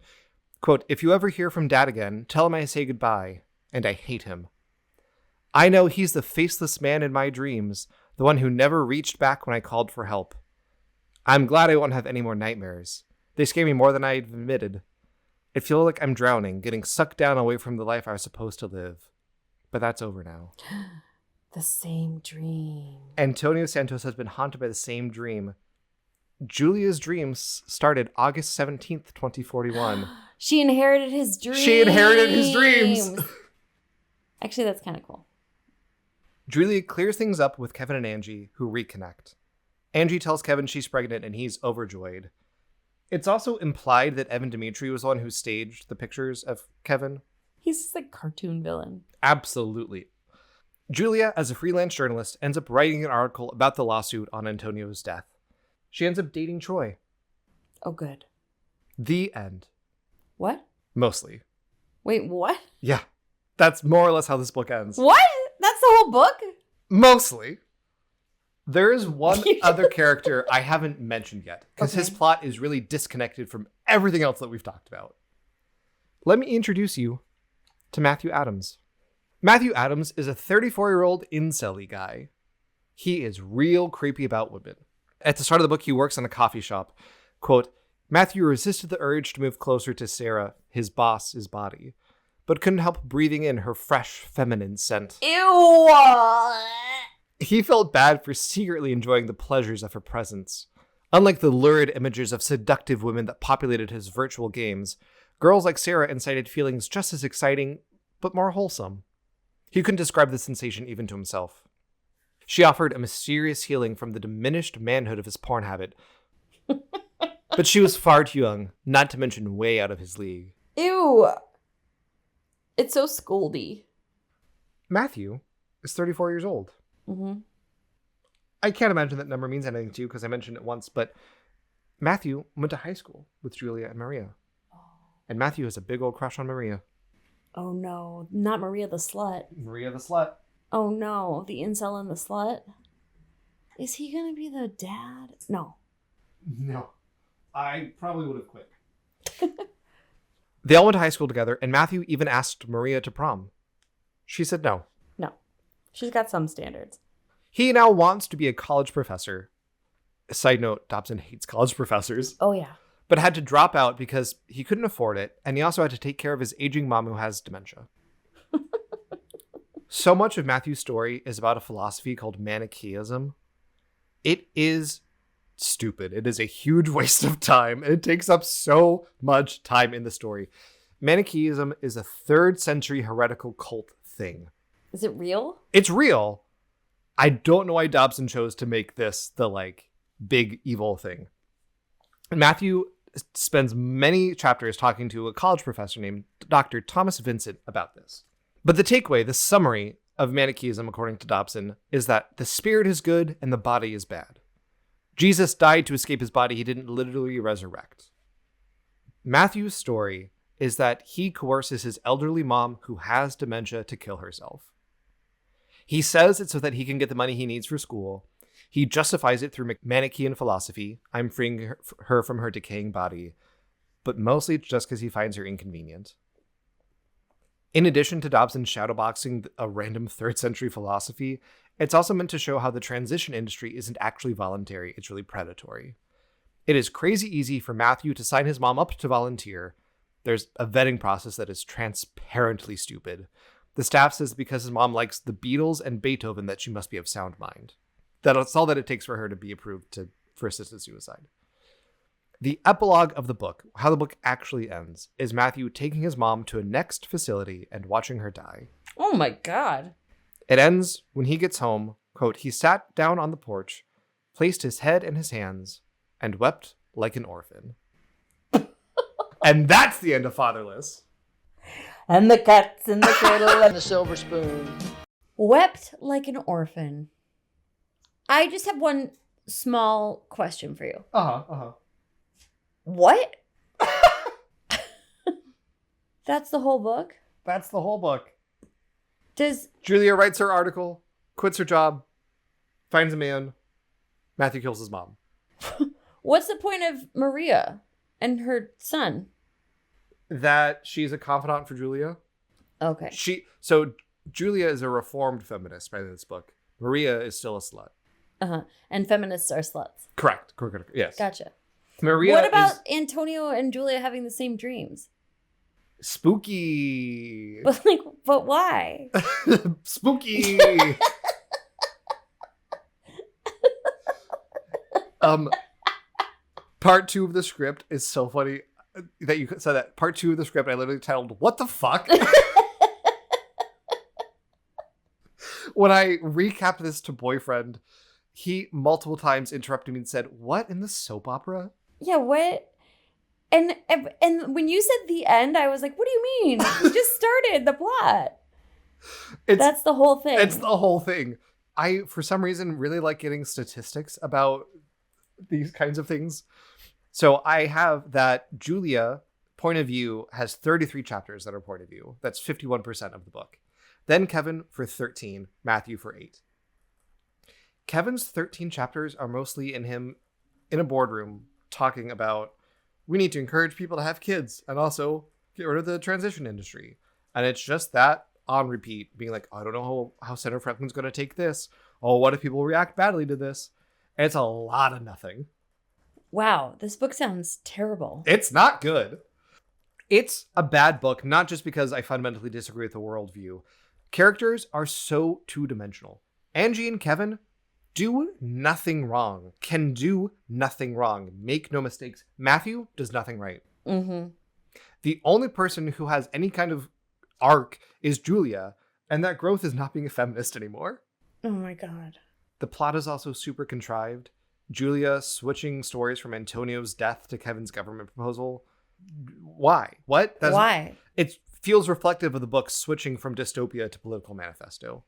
Quote, "If you ever hear from Dad again, tell him I say goodbye, and I hate him. I know he's the faceless man in my dreams, the one who never reached back when I called for help. I'm glad I won't have any more nightmares. They scare me more than I've admitted. It feels like I'm drowning, getting sucked down away from the life I was supposed to live. But that's over now." The same dream. Antonio Santos has been haunted by the same dream. Julia's dreams started August 17th, 2041. She inherited his dreams. She inherited his dreams. Actually, that's kind of cool. Julia clears things up with Kevin and Angie, who reconnect. Angie tells Kevin she's pregnant and he's overjoyed. It's also implied that Evan Dimitri was the one who staged the pictures of Kevin. He's just a cartoon villain. Absolutely. Julia, as a freelance journalist, ends up writing an article about the lawsuit on Antonio's death. She ends up dating Troy. Oh, good. The end. What? Mostly. Wait, what? Yeah. That's more or less how this book ends. What? That's the whole book? Mostly. There is one other character I haven't mentioned yet, because his plot is really disconnected from everything else that we've talked about. Let me introduce you to Matthew Adams. Matthew Adams is a 34-year-old incel-y guy. He is real creepy about women. At the start of the book, he works in a coffee shop. Quote, "Matthew resisted the urge to move closer to Sarah, his boss's body, but couldn't help breathing in her fresh, feminine scent. Ew! He felt bad for secretly enjoying the pleasures of her presence. Unlike the lurid images of seductive women that populated his virtual games, girls like Sarah incited feelings just as exciting, but more wholesome. He couldn't describe the sensation even to himself. She offered a mysterious healing from the diminished manhood of his porn habit, but she was far too young, not to mention way out of his league. Ew! It's so scoldy. Matthew is 34 years old. Mm-hmm. I can't imagine that number means anything to you because I mentioned it once, but Matthew went to high school with Julia and Maria. And Matthew has a big old crush on Maria. Oh no, not Maria the slut. Maria the slut. Oh no, the incel and the slut. Is he gonna be the dad? No. No. I probably would have quit. They all went to high school together, and Matthew even asked Maria to prom. She said no. No. She's got some standards. He now wants to be a college professor. Side note, Dobson hates college professors. Oh yeah. But had to drop out because he couldn't afford it, and he also had to take care of his aging mom who has dementia. So much of Matthew's story is about a philosophy called Manichaeism. It is stupid. It is a huge waste of time, and it takes up so much time in the story. Manichaeism is a 3rd century heretical cult thing. Is it real? It's real. I don't know why Dobson chose to make this the big evil thing. Matthew spends many chapters talking to a college professor named Dr. Thomas Vincent about this. But the takeaway, the summary of Manichaeism, according to Dobson, is that the spirit is good and the body is bad. Jesus died to escape his body. He didn't literally resurrect. Matthew's story is that he coerces his elderly mom who has dementia to kill herself. He says it's so that he can get the money he needs for school. He justifies it through Manichaean philosophy. I'm freeing her from her decaying body. But mostly it's just because he finds her inconvenient. In addition to Dobson shadowboxing a random 3rd century philosophy, it's also meant to show how the transition industry isn't actually voluntary, it's really predatory. It is crazy easy for Matthew to sign his mom up to volunteer. There's a vetting process that is transparently stupid. The staff says because his mom likes the Beatles and Beethoven that she must be of sound mind. That's all that it takes for her to be approved for assisted suicide. The epilogue of the book, how the book actually ends, is Matthew taking his mom to a next facility and watching her die. Oh my God. It ends when he gets home, quote, he sat down on the porch, placed his head in his hands, and wept like an orphan. And that's the end of Fatherless. And the cats in the cradle And the silver spoon. wept like an orphan. I just have one small question for you. What? That's the whole book? That's the whole book. Does Julia writes her article, quits her job, finds a man. Matthew kills his mom. what's the point of Maria and her son? That she's a confidant for Julia. Okay. So Julia is a reformed feminist by this book. Maria is still a slut. Uh-huh. And feminists are sluts. Correct. Yes. Gotcha. Maria What about is Antonio and Julia having the same dreams? spooky. But why? Spooky. Part 2 of the script is so funny that you said that. Part 2 of the script I literally titled, "What the fuck?" When I recapped this to boyfriend, he multiple times interrupted me and said, "What in the soap opera?" Yeah, what? And when you said the end, I was like, what do you mean? You just started the plot. That's the whole thing. It's the whole thing. I, for some reason, really like getting statistics about these kinds of things. So I have that Julia, point of view, has 33 chapters that are point of view. That's 51% of the book. Then Kevin for 13, Matthew for 8. Kevin's 13 chapters are mostly in him in a boardroom talking about, we need to encourage people to have kids and also get rid of the transition industry. And it's just that on repeat, being like, I don't know how Senator Franklin's going to take this. Oh, what if people react badly to this? And it's a lot of nothing. Wow, this book sounds terrible. It's not good. It's a bad book, not just because I fundamentally disagree with the worldview. Characters are so two-dimensional. Angie and Kevin do nothing wrong, can do nothing wrong, make no mistakes. Matthew does nothing right. Mm-hmm. The only person who has any kind of arc is Julia, and that growth is not being a feminist anymore. Oh my God. The plot is also super contrived. Julia switching stories from Antonio's death to Kevin's government proposal. Why? What? Why? It feels reflective of the book switching from dystopia to political manifesto.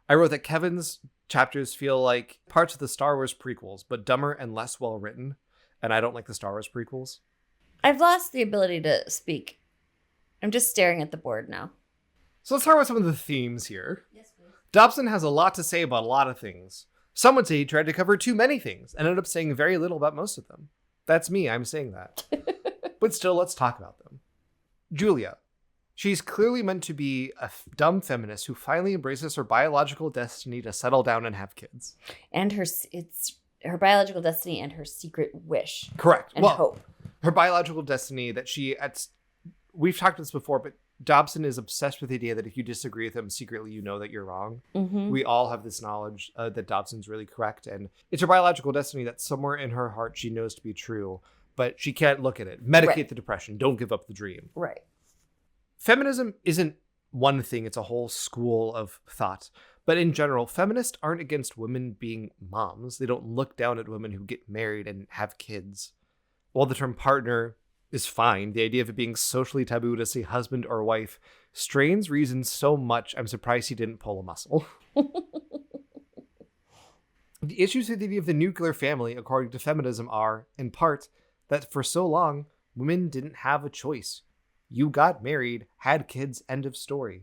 I wrote that Kevin's chapters feel like parts of the Star Wars prequels, but dumber and less well written. And I don't like the Star Wars prequels. I've lost the ability to speak. I'm just staring at the board now. So let's talk about some of the themes here. Yes, please. Dobson has a lot to say about a lot of things. Some would say he tried to cover too many things and ended up saying very little about most of them. That's me, I'm saying that. But still, let's talk about them. Julia. She's clearly meant to be a dumb feminist who finally embraces her biological destiny to settle down and have kids. And it's her biological destiny and her secret wish. Correct. And hope. Her biological destiny that we've talked about this before, but Dobson is obsessed with the idea that if you disagree with him secretly, you know that you're wrong. Mm-hmm. We all have this knowledge that Dobson's really correct. And it's her biological destiny that somewhere in her heart she knows to be true, but she can't look at it. Medicate the depression. Don't give up the dream. Right. Feminism isn't one thing. It's a whole school of thought. But in general, feminists aren't against women being moms. They don't look down at women who get married and have kids. While the term partner is fine, the idea of it being socially taboo to say husband or wife strains reason so much, I'm surprised he didn't pull a muscle. The issues with the idea of the nuclear family, according to feminism, are, in part, that for so long, women didn't have a choice. You got married, had kids, end of story.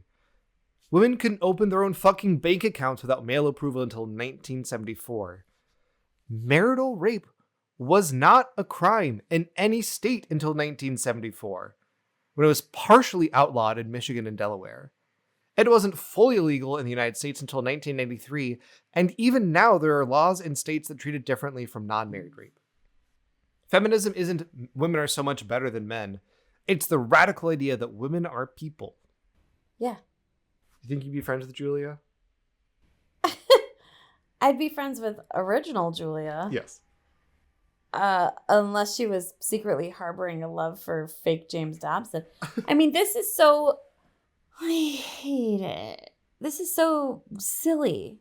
Women couldn't open their own fucking bank accounts without male approval until 1974. Marital rape was not a crime in any state until 1974. when it was partially outlawed in Michigan and Delaware. It wasn't fully illegal in the United States until 1993, and even now there are laws in states that treat it differently from non-married rape. Feminism isn't women are so much better than men. It's the radical idea that women are people. Yeah. You think you'd be friends with Julia? I'd be friends with original Julia. Yes. Unless she was secretly harboring a love for fake James Dobson. I mean, this is so... I hate it. This is so silly.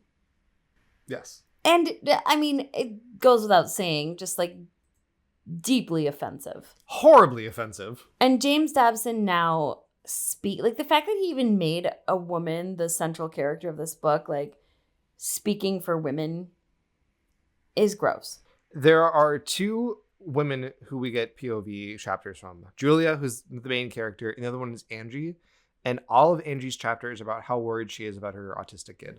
Yes. And, I mean, it goes without saying, just like deeply offensive. Horribly offensive. And James Dobson now like the fact that he even made a woman the central character of this book, like speaking for women, is gross. There are two women who we get POV chapters from. Julia, who's the main character, and the other one is Angie. And all of Angie's chapters about how worried she is about her autistic kid.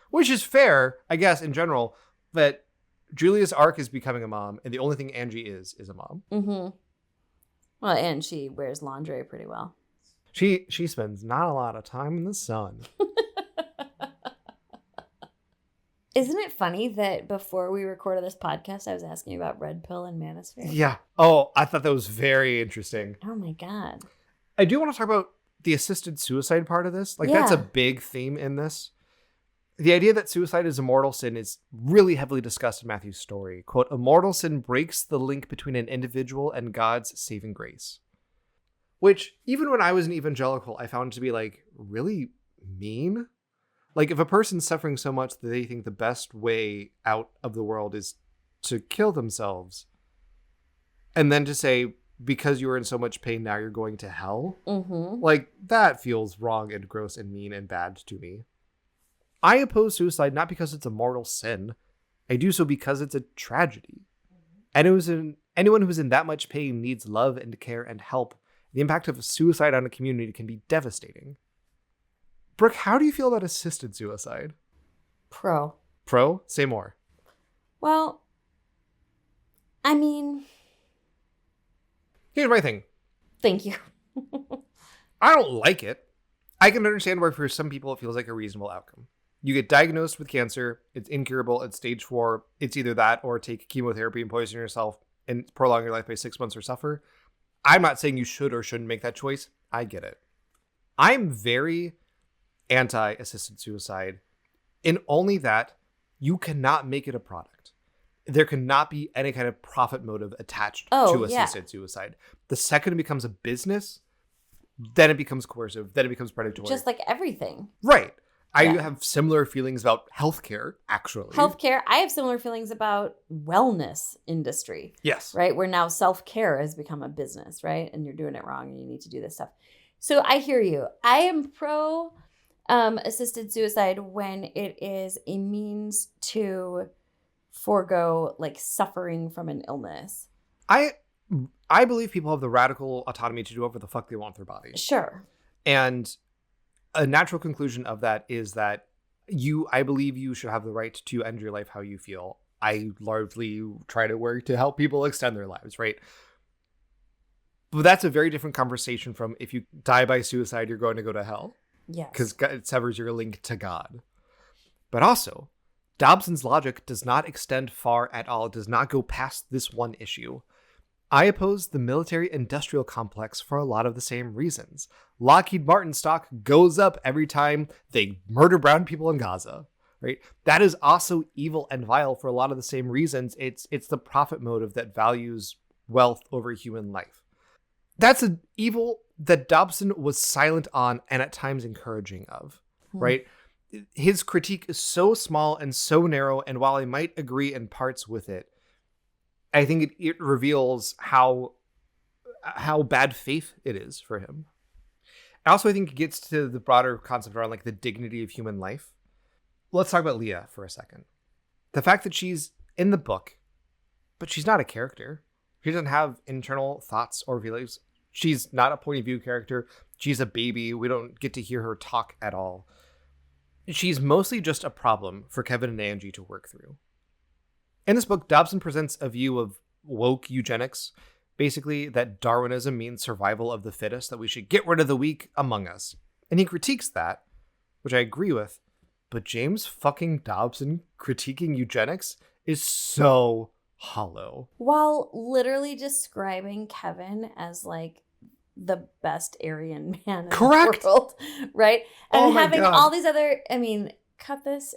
Which is fair, I guess, in general, but Julia's arc is becoming a mom, and the only thing Angie is a mom. Mm-hmm. Well, and she wears lingerie pretty well. She spends not a lot of time in the sun. Isn't it funny that before we recorded this podcast, I was asking you about Red Pill and Manosphere? Yeah. Oh, I thought that was very interesting. Oh my God. I do want to talk about the assisted suicide part of this. Like, that's a big theme in this. The idea that suicide is a mortal sin is really heavily discussed in Matthew's story. Quote, a mortal sin breaks the link between an individual and God's saving grace. Which, even when I was an evangelical, I found to be, like, really mean. Like, if a person's suffering so much that they think the best way out of the world is to kill themselves, and then to say, because you were in so much pain, now you're going to hell. Mm-hmm. Like, that feels wrong and gross and mean and bad to me. I oppose suicide not because it's a mortal sin. I do so because it's a tragedy. Anyone who's in that much pain needs love and care and help. The impact of suicide on a community can be devastating. Brooke, how do you feel about assisted suicide? Pro. Pro? Say more. Well, I mean... Here's my thing. Thank you. I don't like it. I can understand why for some people it feels like a reasonable outcome. You get diagnosed with cancer, it's incurable, it's stage 4, it's either that or take chemotherapy and poison yourself and prolong your life by 6 months or suffer. I'm not saying you should or shouldn't make that choice. I get it. I'm very anti-assisted suicide in only that you cannot make it a product. There cannot be any kind of profit motive attached to assisted suicide. The second it becomes a business, then it becomes coercive, then it becomes predatory. Just like everything. Right. I have similar feelings about healthcare, actually. Healthcare. I have similar feelings about wellness industry. Yes. Right? Where now self-care has become a business, right? And you're doing it wrong and you need to do this stuff. So I hear you. I am pro assisted suicide when it is a means to forego like suffering from an illness. I believe people have the radical autonomy to do whatever the fuck they want with their bodies. Sure. And a natural conclusion of that is that I believe you should have the right to end your life how you feel. I largely try to work to help people extend their lives, right? But that's a very different conversation from if you die by suicide, you're going to go to hell. Yes. Because it severs your link to God. But also, Dobson's logic does not extend far at all. It does not go past this one issue. I oppose the military-industrial complex for a lot of the same reasons. Lockheed Martin stock goes up every time they murder brown people in Gaza, right? That is also evil and vile for a lot of the same reasons. It's the profit motive that values wealth over human life. That's an evil that Dobson was silent on and at times encouraging of, right? His critique is so small and so narrow, and while I might agree in parts with it, I think it reveals how bad faith it is for him. Also, I think it gets to the broader concept around like the dignity of human life. Let's talk about Leah for a second. The fact that she's in the book, but she's not a character. She doesn't have internal thoughts or feelings. She's not a point of view character. She's a baby. We don't get to hear her talk at all. She's mostly just a problem for Kevin and Angie to work through. In this book, Dobson presents a view of woke eugenics Basically, that Darwinism means survival of the fittest, that we should get rid of the weak among us. And he critiques that, which I agree with. But James fucking Dobson critiquing eugenics is so hollow. While literally describing Kevin as like the best Aryan man in Correct. the world, right? And Oh my having God. all these other, cut this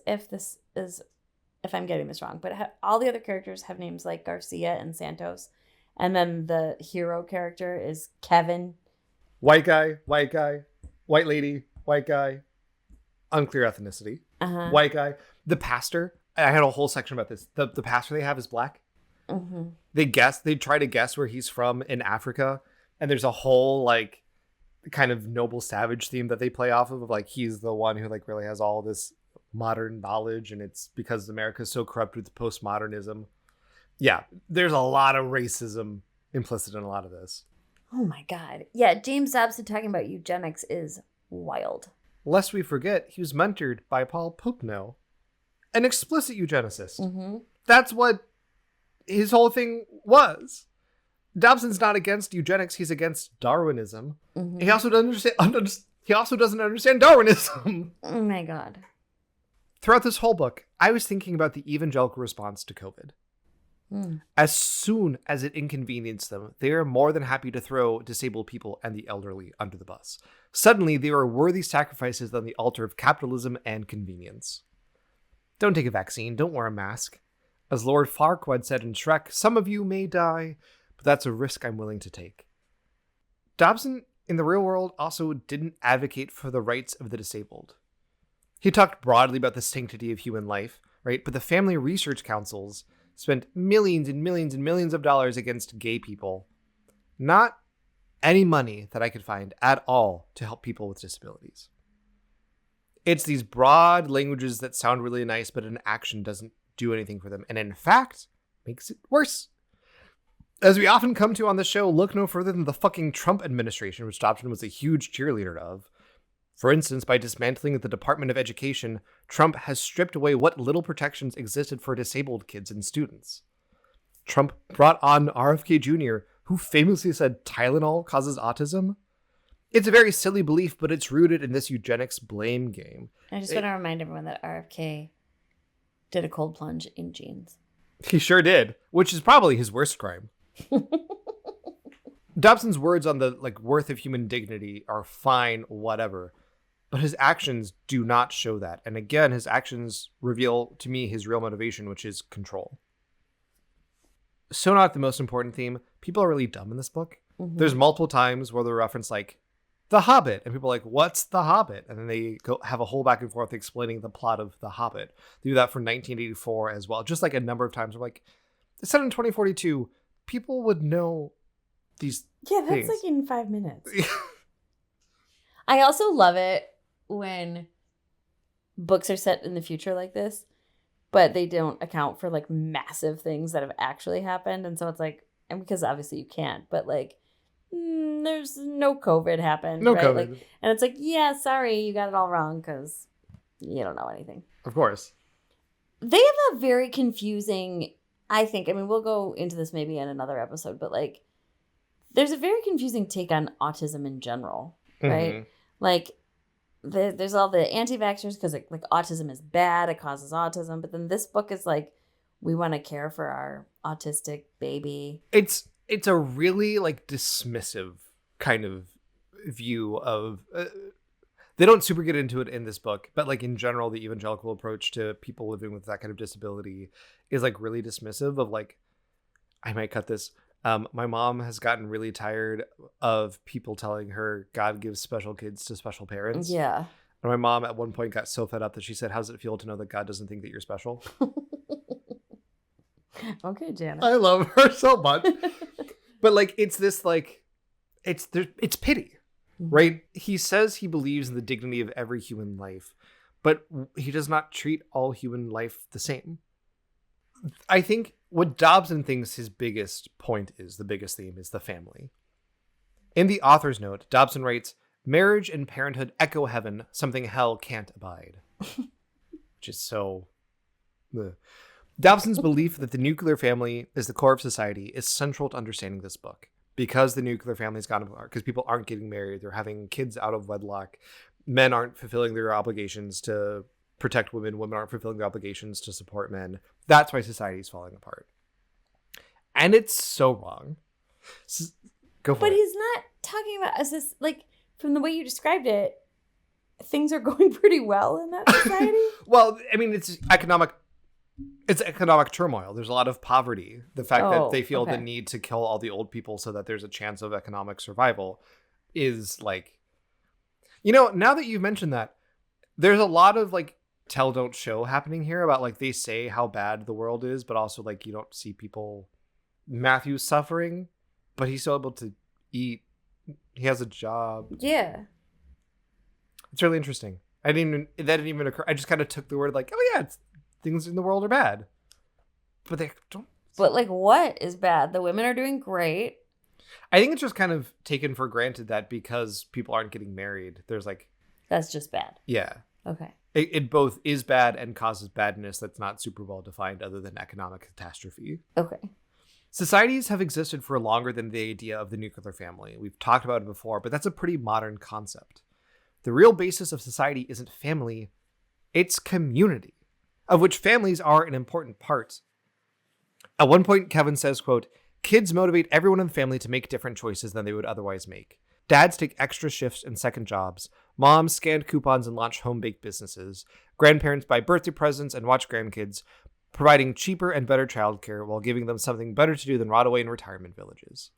if I'm getting this wrong, but all the other characters have names like Garcia and Santos. And then the hero character is Kevin. White guy, white lady, white guy, unclear ethnicity, white guy. The pastor, I had a whole section about this. The pastor they have is black. Mm-hmm. They try to guess where he's from in Africa. And there's a whole like kind of noble savage theme that they play off of like he's the one who like really has all this modern knowledge, and it's because America's so corrupt with postmodernism. Yeah, there's a lot of racism implicit in a lot of this. Oh my God. Yeah, James Dobson talking about eugenics is wild. Lest we forget, he was mentored by Paul Popenoe, an explicit eugenicist. Mm-hmm. That's what his whole thing was. Dobson's not against eugenics; he's against Darwinism. Mm-hmm. He also doesn't understand Darwinism. Oh my God. Throughout this whole book, I was thinking about the evangelical response to COVID. As soon as it inconvenienced them, they are more than happy to throw disabled people and the elderly under the bus. Suddenly, they are worthy sacrifices on the altar of capitalism and convenience. Don't take a vaccine, don't wear a mask. As Lord Farquaad said in Shrek, some of you may die, but that's a risk I'm willing to take. Dobson, in the real world, also didn't advocate for the rights of the disabled. He talked broadly about the sanctity of human life, right? But the family research councils spent millions and millions and millions of dollars against gay people. Not any money that I could find at all to help people with disabilities. It's these broad languages that sound really nice, but in action doesn't do anything for them. And in fact, makes it worse. As we often come to on the show, look no further than the fucking Trump administration, which Dobson was a huge cheerleader of. For instance, by dismantling the Department of Education, Trump has stripped away what little protections existed for disabled kids and students. Trump brought on RFK Jr., who famously said Tylenol causes autism. It's a very silly belief, but it's rooted in this eugenics blame game. I just want to remind everyone that RFK did a cold plunge in jeans. He sure did, which is probably his worst crime. Dobson's words on the worth of human dignity are fine, whatever. But his actions do not show that. And again, his actions reveal to me his real motivation, which is control. So not the most important theme. People are really dumb in this book. Mm-hmm. There's multiple times where they reference The Hobbit. And people are like, what's The Hobbit? And then they go have a whole back and forth explaining the plot of The Hobbit. They do that for 1984 as well. Just a number of times. I'm like, it's set in 2042. People would know these things. That's in 5 minutes. I also love it when books are set in the future like this, but they don't account for massive things that have actually happened. And so it's and because obviously you can't, but there's no COVID happened. No right? COVID. And it's yeah, sorry, you got it all wrong because you don't know anything. Of course. They have a very confusing, I think, we'll go into this maybe in another episode, but there's a very confusing take on autism in general, right? Mm-hmm. There's all the anti-vaxxers because autism is bad, it causes autism, but then this book is we want to care for our autistic baby. It's a really dismissive kind of view of they don't super get into it in this book, but in general the evangelical approach to people living with that kind of disability is really dismissive of I might cut this. My mom has gotten really tired of people telling her God gives special kids to special parents. Yeah. And my mom at one point got so fed up that she said, how does it feel to know that God doesn't think that you're special? Okay, Janet. I love her so much. But it's this it's pity, right? He says he believes in the dignity of every human life, but he does not treat all human life the same. I think what Dobson thinks his biggest point is, the biggest theme, is the family. In the author's note, Dobson writes, marriage and parenthood echo heaven, something hell can't abide. Which is so... Ugh. Dobson's belief that the nuclear family is the core of society is central to understanding this book. because the nuclear family's gone apart, because people aren't getting married, they're having kids out of wedlock, men aren't fulfilling their obligations to protect women, women aren't fulfilling their obligations to support men. That's why society is falling apart. And it's so wrong. Go for it. But he's not talking about as this, like, from the way you described it, things are going pretty well in that society. Well, I mean, it's economic turmoil. There's a lot of poverty. The fact that they feel the need to kill all the old people so that there's a chance of economic survival is like, now that you've mentioned that, there's a lot of like tell don't show happening here about like they say how bad the world is, but also like you don't see Matthew's suffering, but he's still able to eat. He has a job. Yeah. It's really interesting. That didn't even occur. I just kind of took the word like, oh yeah, things in the world are bad. But they don't. But like, what is bad? The women are doing great. I think it's just kind of taken for granted that because people aren't getting married, there's like. That's just bad. Yeah. Okay. It both is bad and causes badness that's not super well defined other than economic catastrophe. Okay. Societies have existed for longer than the idea of the nuclear family. We've talked about it before, but that's a pretty modern concept. The real basis of society isn't family, it's community, of which families are an important part. At one point, Kevin says, quote, "Kids motivate everyone in the family to make different choices than they would otherwise make. Dads take extra shifts and second jobs. Moms scan coupons and launch home-baked businesses. Grandparents buy birthday presents and watch grandkids, providing cheaper and better childcare while giving them something better to do than rot away in retirement villages."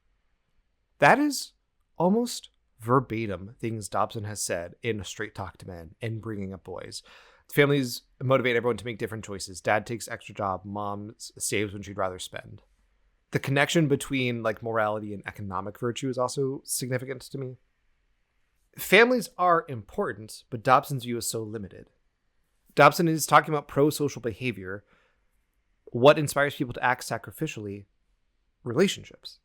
That is almost verbatim things Dobson has said in Straight Talk to Men and Bringing Up Boys. Families motivate everyone to make different choices. Dad takes extra job. Mom saves when she'd rather spend. The connection between like morality and economic virtue is also significant to me. Families are important, but Dobson's view is so limited. Dobson is talking about pro-social behavior. What inspires people to act sacrificially? Relationships.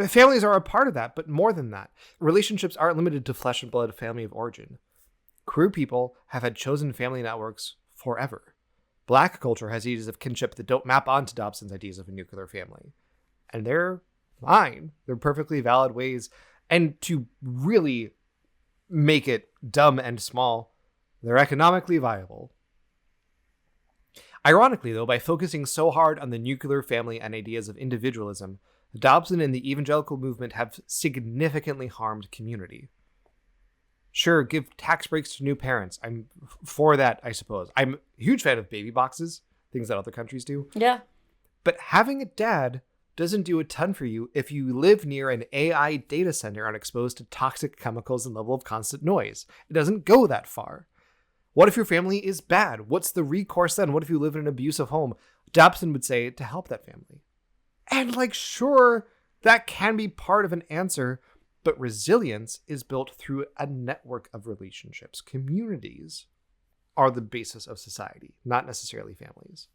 Families are a part of that, but more than that. Relationships aren't limited to flesh and blood family of origin. Queer people have had chosen family networks forever. Black culture has ideas of kinship that don't map onto Dobson's ideas of a nuclear family. And they're fine. They're perfectly valid ways. And to really make it dumb and small, they're economically viable. Ironically, though, by focusing so hard on the nuclear family and ideas of individualism, Dobson and the evangelical movement have significantly harmed community. Sure, give tax breaks to new parents. I'm for that, I suppose. I'm a huge fan of baby boxes, things that other countries do. Yeah. But having a dad doesn't do a ton for you if you live near an AI data center and exposed to toxic chemicals and level of constant noise. It doesn't go that far. What if your family is bad? What's the recourse then? What if you live in an abusive home? Dobson would say to help that family. And like, sure, that can be part of an answer, but resilience is built through a network of relationships. Communities are the basis of society, not necessarily families.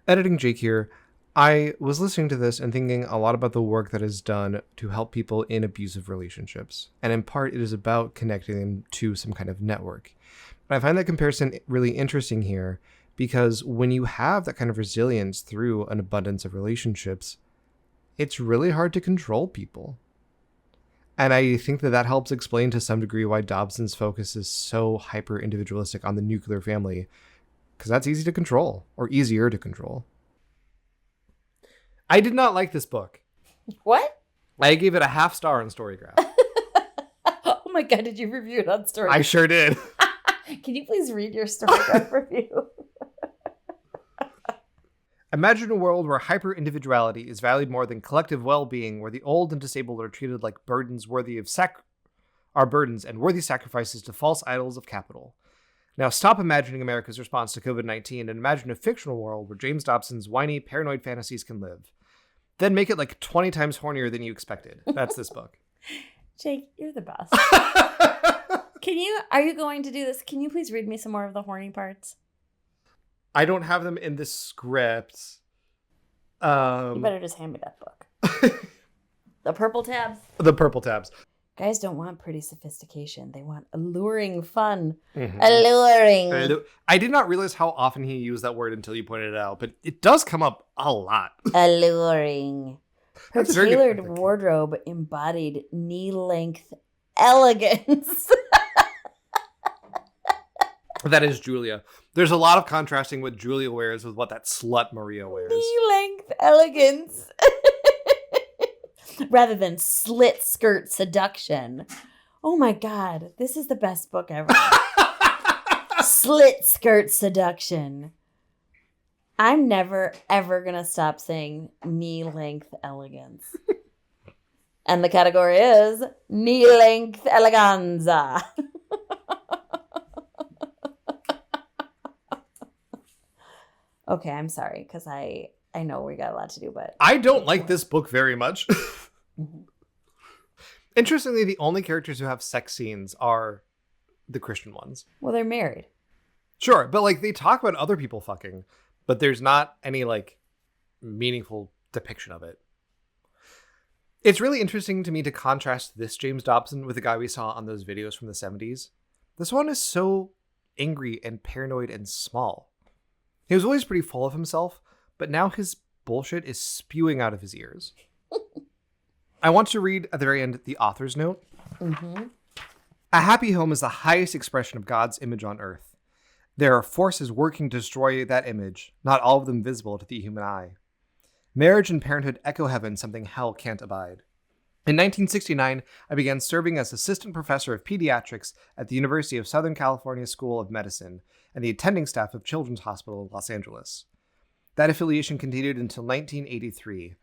Editing Jake here. I was listening to this and thinking a lot about the work that is done to help people in abusive relationships. And in part, it is about connecting them to some kind of network. And I find that comparison really interesting here because when you have that kind of resilience through an abundance of relationships, it's really hard to control people. And I think that helps explain to some degree why Dobson's focus is so hyper individualistic on the nuclear family, because that's easy to control, or easier to control. I did not like this book. What? I gave it a 0.5 star on Storygraph. Oh my God, did you review it on Storygraph? I sure did. Can you please read your Storygraph review? Imagine a world where hyper-individuality is valued more than collective well-being, where the old and disabled are treated like burdens worthy of burdens and worthy sacrifices to false idols of capital. Now stop imagining America's response to COVID-19 and imagine a fictional world where James Dobson's whiny, paranoid fantasies can live. Then make it like 20 times hornier than you expected. That's this book. Jake, you're the best. Are you going to do this? Can you please read me some more of the horny parts? I don't have them in the script. You better just hand me that book. The purple tabs. The purple tabs. Guys don't want pretty sophistication. They want alluring fun. Mm-hmm. Alluring. I did not realize how often he used that word until you pointed it out, but it does come up a lot. Alluring. Her That's a very good tailored ethic. wardrobe embodied knee-length elegance. That is Julia. There's a lot of contrasting what Julia wears with what that slut Maria wears. Knee-length elegance. Rather than slit skirt seduction. Oh my God, this is the best book ever. Slit skirt seduction. I'm never, ever going to stop saying knee-length elegance. And the category is knee-length eleganza. Okay, I'm sorry, because I know we got a lot to do, but... I don't like this book very much. Interestingly, the only characters who have sex scenes are the Christian ones. Well, they're married. Sure, but like they talk about other people fucking, but there's not any like meaningful depiction of it. It's really interesting to me to contrast this James Dobson with the guy we saw on those videos from the 70s. This one is so angry and paranoid and small. He was always pretty full of himself, but now his bullshit is spewing out of his ears. I want to read at the very end the author's note. Mm-hmm. A happy home is the highest expression of God's image on earth. There are forces working to destroy that image, not all of them visible to the human eye. Marriage and parenthood echo heaven, something hell can't abide. In 1969, I began serving as assistant professor of pediatrics at the University of Southern California School of Medicine and the attending staff of Children's Hospital in Los Angeles. That affiliation continued until 1983.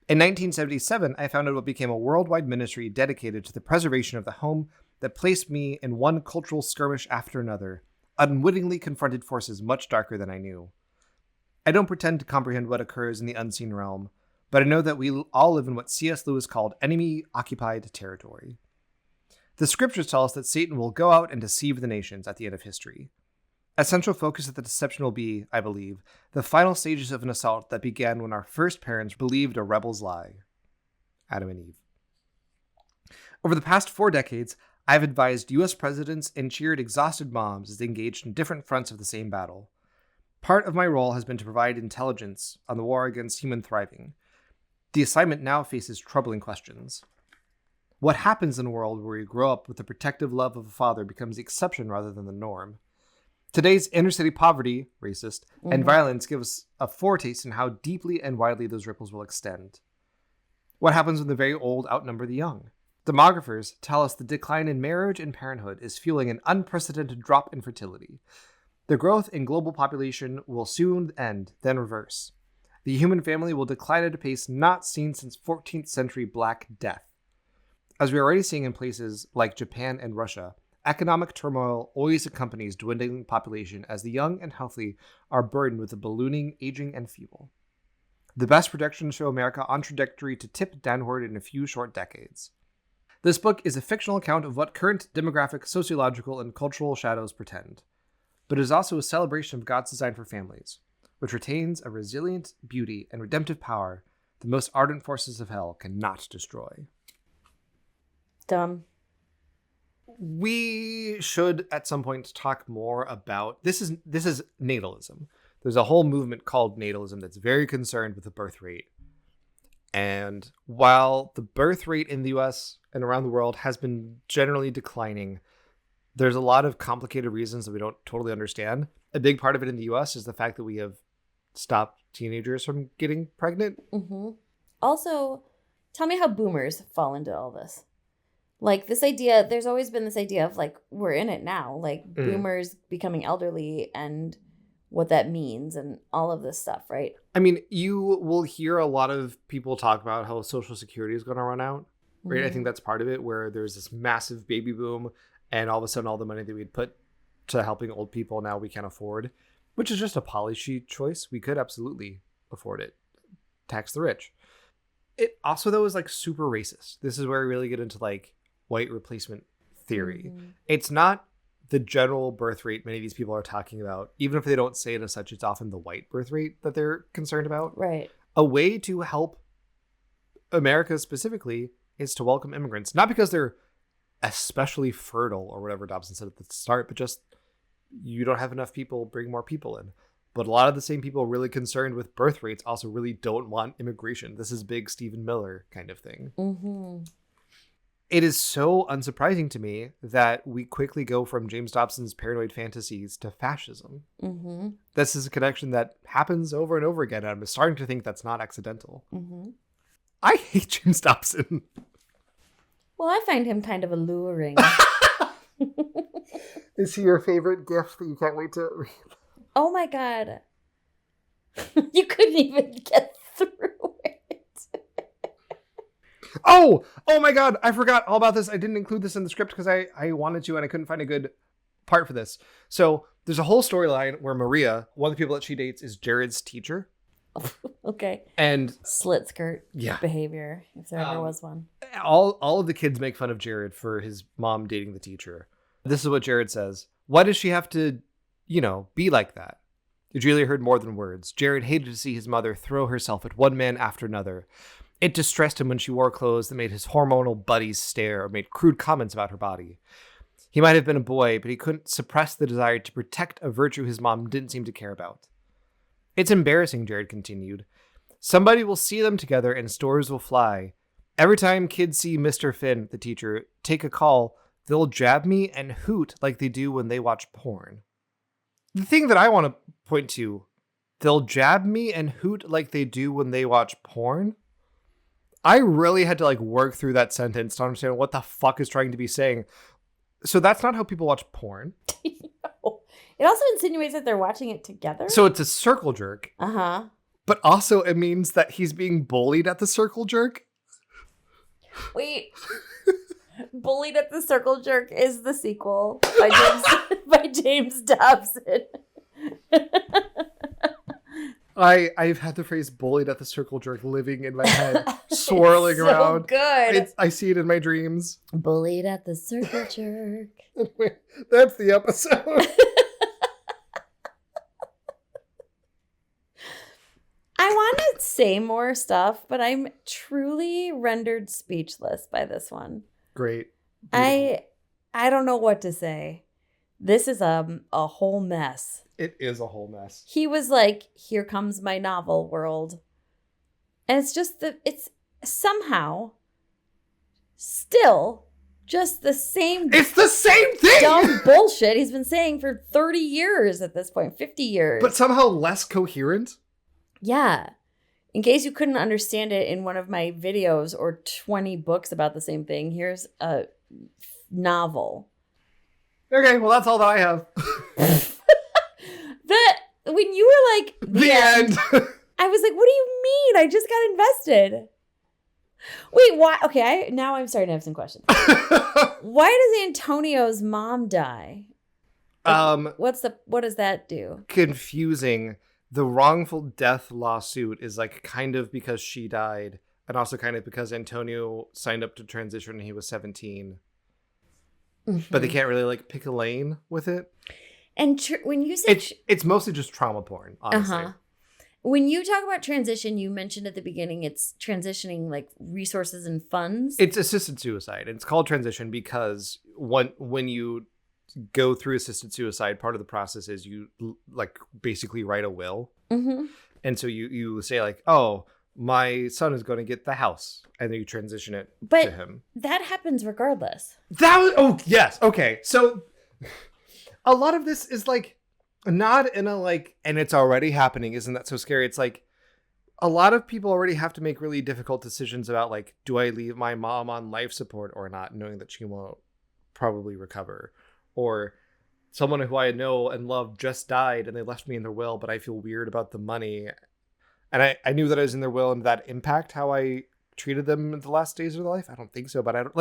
In 1977, I founded what became a worldwide ministry dedicated to the preservation of the home that placed me in one cultural skirmish after another, unwittingly confronted forces much darker than I knew. I don't pretend to comprehend what occurs in the unseen realm, but I know that we all live in what C.S. Lewis called enemy-occupied territory. The scriptures tell us that Satan will go out and deceive the nations at the end of history. A central focus of the deception will be, I believe, the final stages of an assault that began when our first parents believed a rebel's lie. Adam and Eve. Over the past 4 decades, I've advised U.S. presidents and cheered exhausted moms as they engaged in different fronts of the same battle. Part of my role has been to provide intelligence on the war against human thriving. The assignment now faces troubling questions. What happens in a world where you grow up with the protective love of a father becomes the exception rather than the norm? Today's inner-city poverty, racist, and violence give us a foretaste in how deeply and widely those ripples will extend. What happens when the very old outnumber the young? Demographers tell us the decline in marriage and parenthood is fueling an unprecedented drop in fertility. The growth in global population will soon end, then reverse. The human family will decline at a pace not seen since 14th century Black Death. As we are already seeing in places like Japan and Russia, economic turmoil always accompanies dwindling population as the young and healthy are burdened with the ballooning, aging, and feeble. The best projections show America on trajectory to tip downward in a few short decades. This book is a fictional account of what current demographic, sociological, and cultural shadows pretend, but it is also a celebration of God's design for families, which retains a resilient beauty and redemptive power the most ardent forces of hell cannot destroy. Dumb. We should at some point talk more about this is natalism. There's a whole movement called natalism that's very concerned with the birth rate. And while the birth rate in the US and around the world has been generally declining, there's a lot of complicated reasons that we don't totally understand. A big part of it in the US is the fact that we have stopped teenagers from getting pregnant. Mm-hmm. Also, tell me how boomers fall into all this. Like this idea, there's always been this idea of like, we're in it now, like boomers becoming elderly and what that means and all of this stuff, right? I mean, you will hear a lot of people talk about how Social Security is going to run out, right? I think that's part of it, where there's this massive baby boom and all of a sudden all the money that we'd put to helping old people now we can't afford, which is just a policy choice. We could absolutely afford it. Tax the rich. It also, though, is like super racist. This is where we really get into like white replacement theory. It's not the general birth rate many of these people are talking about. Even if they don't say it as such, it's often the white birth rate that they're concerned about. Right. A way to help America specifically is to welcome immigrants, not because they're especially fertile or whatever Dobson said at the start, but just you don't have enough people, bring more people in. But a lot of the same people really concerned with birth rates also really don't want immigration. This is big Stephen Miller kind of thing. Mm-hmm. It is so unsurprising to me that we quickly go from James Dobson's paranoid fantasies to fascism. Mm-hmm. This is a connection that happens over and over again. And I'm starting to think that's not accidental. Mm-hmm. I hate James Dobson. Well, I find him kind of alluring. Is he your favorite gift that you can't wait to read? Oh my God. You couldn't even get through it. Oh my God. I forgot all about this. I didn't include this in the script because I wanted to and I couldn't find a good part for this. So there's a whole storyline where Maria, one of the people that she dates, is Jared's teacher. Okay. And slit skirt yeah, behavior, if there ever was one. all of the kids make fun of Jared for his mom dating the teacher. This is what Jared says. Why does she have to, be like that? Julia heard more than words. Jared hated to see his mother throw herself at one man after another. It distressed him when she wore clothes that made his hormonal buddies stare or made crude comments about her body. He might have been a boy, but he couldn't suppress the desire to protect a virtue his mom didn't seem to care about. It's embarrassing, Jared continued. Somebody will see them together and stores will fly. Every time kids see Mr. Finn, the teacher, take a call, they'll jab me and hoot like they do when they watch porn. The thing that I want to point to, they'll jab me and hoot like they do when they watch porn. I really had to work through that sentence to understand what the fuck is trying to be saying. So that's not how people watch porn. No. It also insinuates that they're watching it together. So it's a circle jerk. Uh-huh. But also it means that he's being bullied at the circle jerk. Wait. Bullied at the Circle Jerk is the sequel by James Dobson. I've had the phrase bullied at the circle jerk living in my head, swirling so around. Good. I see it in my dreams. Bullied at the Circle Jerk. That's the episode. I want to say more stuff, but I'm truly rendered speechless by this one. Great. I don't know what to say. This is a whole mess. It is a whole mess. He was like, here comes my novel world. And it's just it's somehow still just the same. It's the same thing. Dumb bullshit he's been saying for 30 years at this point, 50 years. But somehow less coherent. Yeah. In case you couldn't understand it in one of my videos or 20 books about the same thing, here's a novel. Okay, well, that's all that I have. When you were like, the end. I was like, what do you mean? I just got invested. Wait, why? Okay, now I'm starting to have some questions. Why does Antonio's mom die? What does that do? Confusing. The wrongful death lawsuit is kind of because she died, and also kind of because Antonio signed up to transition when he was 17. Mm-hmm. But they can't really pick a lane with it. And when you say it's mostly just trauma porn, honestly. Uh-huh. When you talk about transition, you mentioned at the beginning it's transitioning resources and funds. It's assisted suicide. It's called transition because when you go through assisted suicide, part of the process is you basically write a will. Mm-hmm. And so you say oh, my son is going to get the house, and then you transition it to him. That happens regardless. Yes. Okay. So a lot of this is not in a and it's already happening. Isn't that so scary? It's a lot of people already have to make really difficult decisions about do I leave my mom on life support or not, knowing that she won't probably recover. Or someone who I know and love just died and they left me in their will, but I feel weird about the money. And I knew that I was in their will, and that impact how I treated them in the last days of their life. I don't think so, but I don't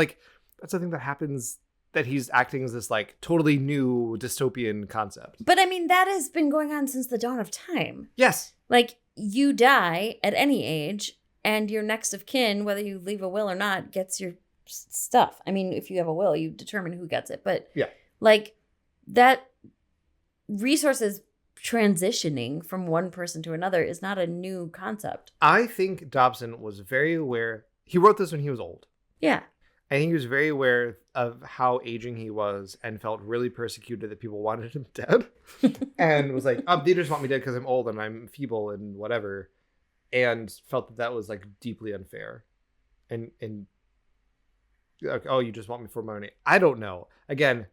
that's the thing that happens, that he's acting as this totally new dystopian concept. But I mean, that has been going on since the dawn of time. Yes. You die at any age and your next of kin, whether you leave a will or not, gets your stuff. I mean, if you have a will, you determine who gets it. But yeah. That resources transitioning from one person to another is not a new concept. I think Dobson was very aware. He wrote this when he was old. Yeah. I think he was very aware of how aging he was and felt really persecuted that people wanted him dead and was like, they just want me dead because I'm old and I'm feeble and whatever. And felt that was like deeply unfair. And like, oh, you just want me for my money. I don't know. Again,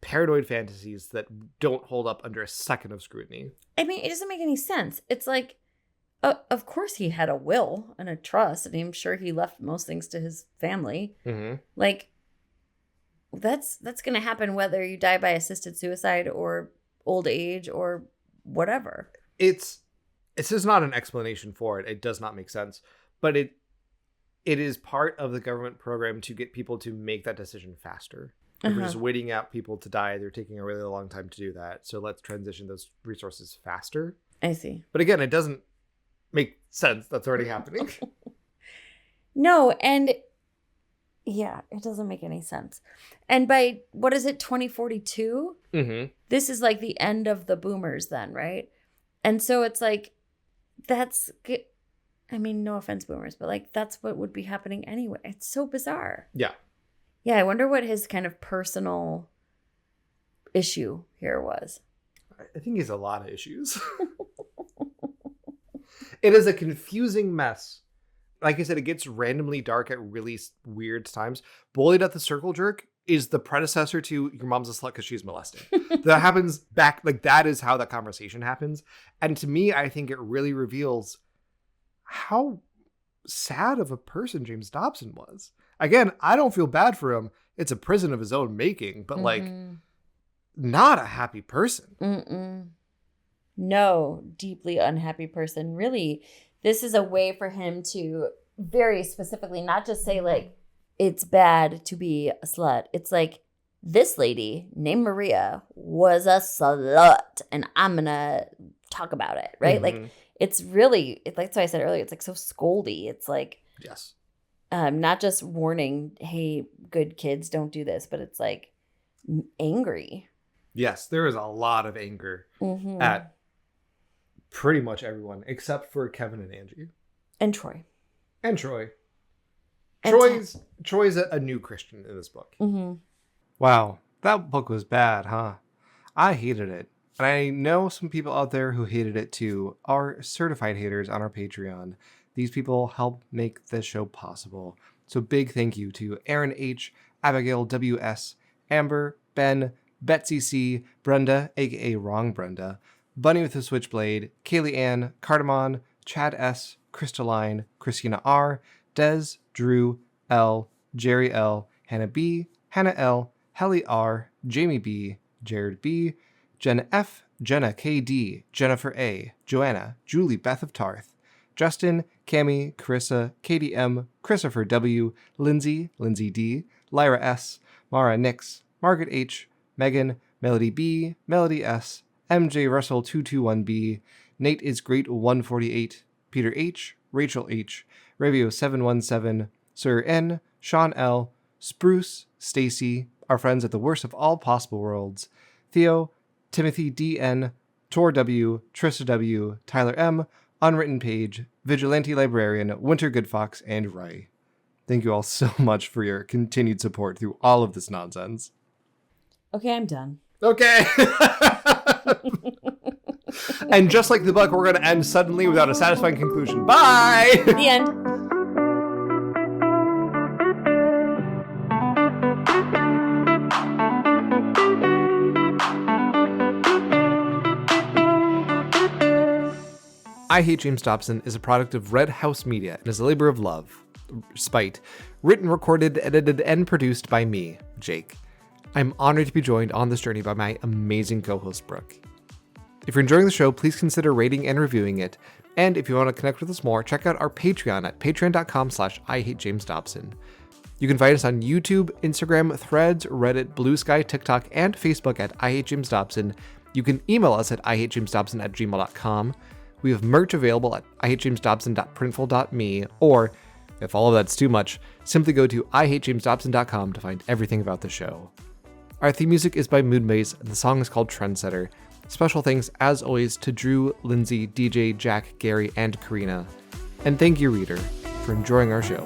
paranoid fantasies that don't hold up under a second of scrutiny. I mean, it doesn't make any sense. It's like, of course he had a will and a trust, and I'm sure he left most things to his family. Mm-hmm. Like, that's going to happen whether you die by assisted suicide or old age or whatever. It's just not an explanation for it. It does not make sense. But it is part of the government program to get people to make that decision faster. If we're just waiting out people to die, they're taking a really long time to do that. So let's transition those resources faster. I see. But again, it doesn't make sense. That's already happening. No, and yeah, it doesn't make any sense. And by, what is it, 2042? Mm-hmm. This is like the end of the boomers then, right? And so it's like, that's, I mean, no offense, boomers, but like, that's what would be happening anyway. It's so bizarre. Yeah. Yeah, I wonder what his kind of personal issue here was. I think he has a lot of issues. It is a confusing mess. Like I said, it gets randomly dark at really weird times. Bullied at the Circle Jerk is the predecessor to Your Mom's a Slut because she's molested. That happens back, like that is how that conversation happens. And to me, I think it really reveals how sad of a person James Dobson was. Again, I don't feel bad for him. It's a prison of his own making, but like not a happy person. No, deeply unhappy person. Really, this is a way for him to very specifically not just say like, it's bad to be a slut. It's like, this lady named Maria was a slut and I'm going to talk about it, right? Like, it's really, that's why I said earlier, it's like so scoldy. It's like, yes, not just warning, hey, good kids, don't do this, but it's like angry. Yes, there is a lot of anger at pretty much everyone except for Kevin and Angie. And Troy. And Troy. And Troy's a new Christian in this book. Wow, that book was bad, huh? I hated it. And I know some people out there who hated it too, are certified haters on our Patreon. These people help make this show possible. So big thank you to Aaron H., Abigail W.S., Amber, Ben, Betsy C., Brenda, aka Wrong Brenda, Bunny with a Switchblade, Kaylee Ann, Cardamon, Chad S., Crystalline, Christina R., Des, Drew, L., Jerry L., Hannah B., Hannah L., Helly R., Jamie B., Jared B., Jen F., Jenna K.D., Jennifer A., Joanna, Julie Beth of Tarth, Justin, Cami, Carissa, Katie M., Christopher W., Lindsay, Lindsay D., Lyra S., Mara Nix, Margaret H., Megan, Melody B., Melody S., MJ Russell 221B, Nate is Great 148, Peter H., Rachel H., Revio 717, Sir N., Sean L., Spruce, Stacy, our friends at the Worst of All Possible Worlds, Theo, Timothy D.N., Tor W., Trista W., Tyler M., Unwritten Page, Vigilante Librarian, Winter Goodfox, and Ray. Thank you all so much for your continued support through all of this nonsense. Okay, I'm done. Okay. And just like the book, we're going to end suddenly without a satisfying conclusion. Bye! The end. I Hate James Dobson is a product of Red House Media and is a labor of love, spite, written, recorded, edited, and produced by me, Jake. I'm honored to be joined on this journey by my amazing co-host, Brooke. If you're enjoying the show, please consider rating and reviewing it. And if you want to connect with us more, check out our Patreon at patreon.com/IHateJamesDobson. You can find us on YouTube, Instagram, Threads, Reddit, Blue Sky, TikTok, and Facebook at IHateJamesDobson. You can email us at IHateJamesDobson@gmail.com. We have merch available at IHateJamesDobson.printful.me, or, if all of that's too much, simply go to IHateJamesDobson.com to find everything about the show. Our theme music is by Moonbase, and the song is called Trendsetter. Special thanks, as always, to Drew, Lindsay, DJ, Jack, Gary, and Karina. And thank you, reader, for enjoying our show.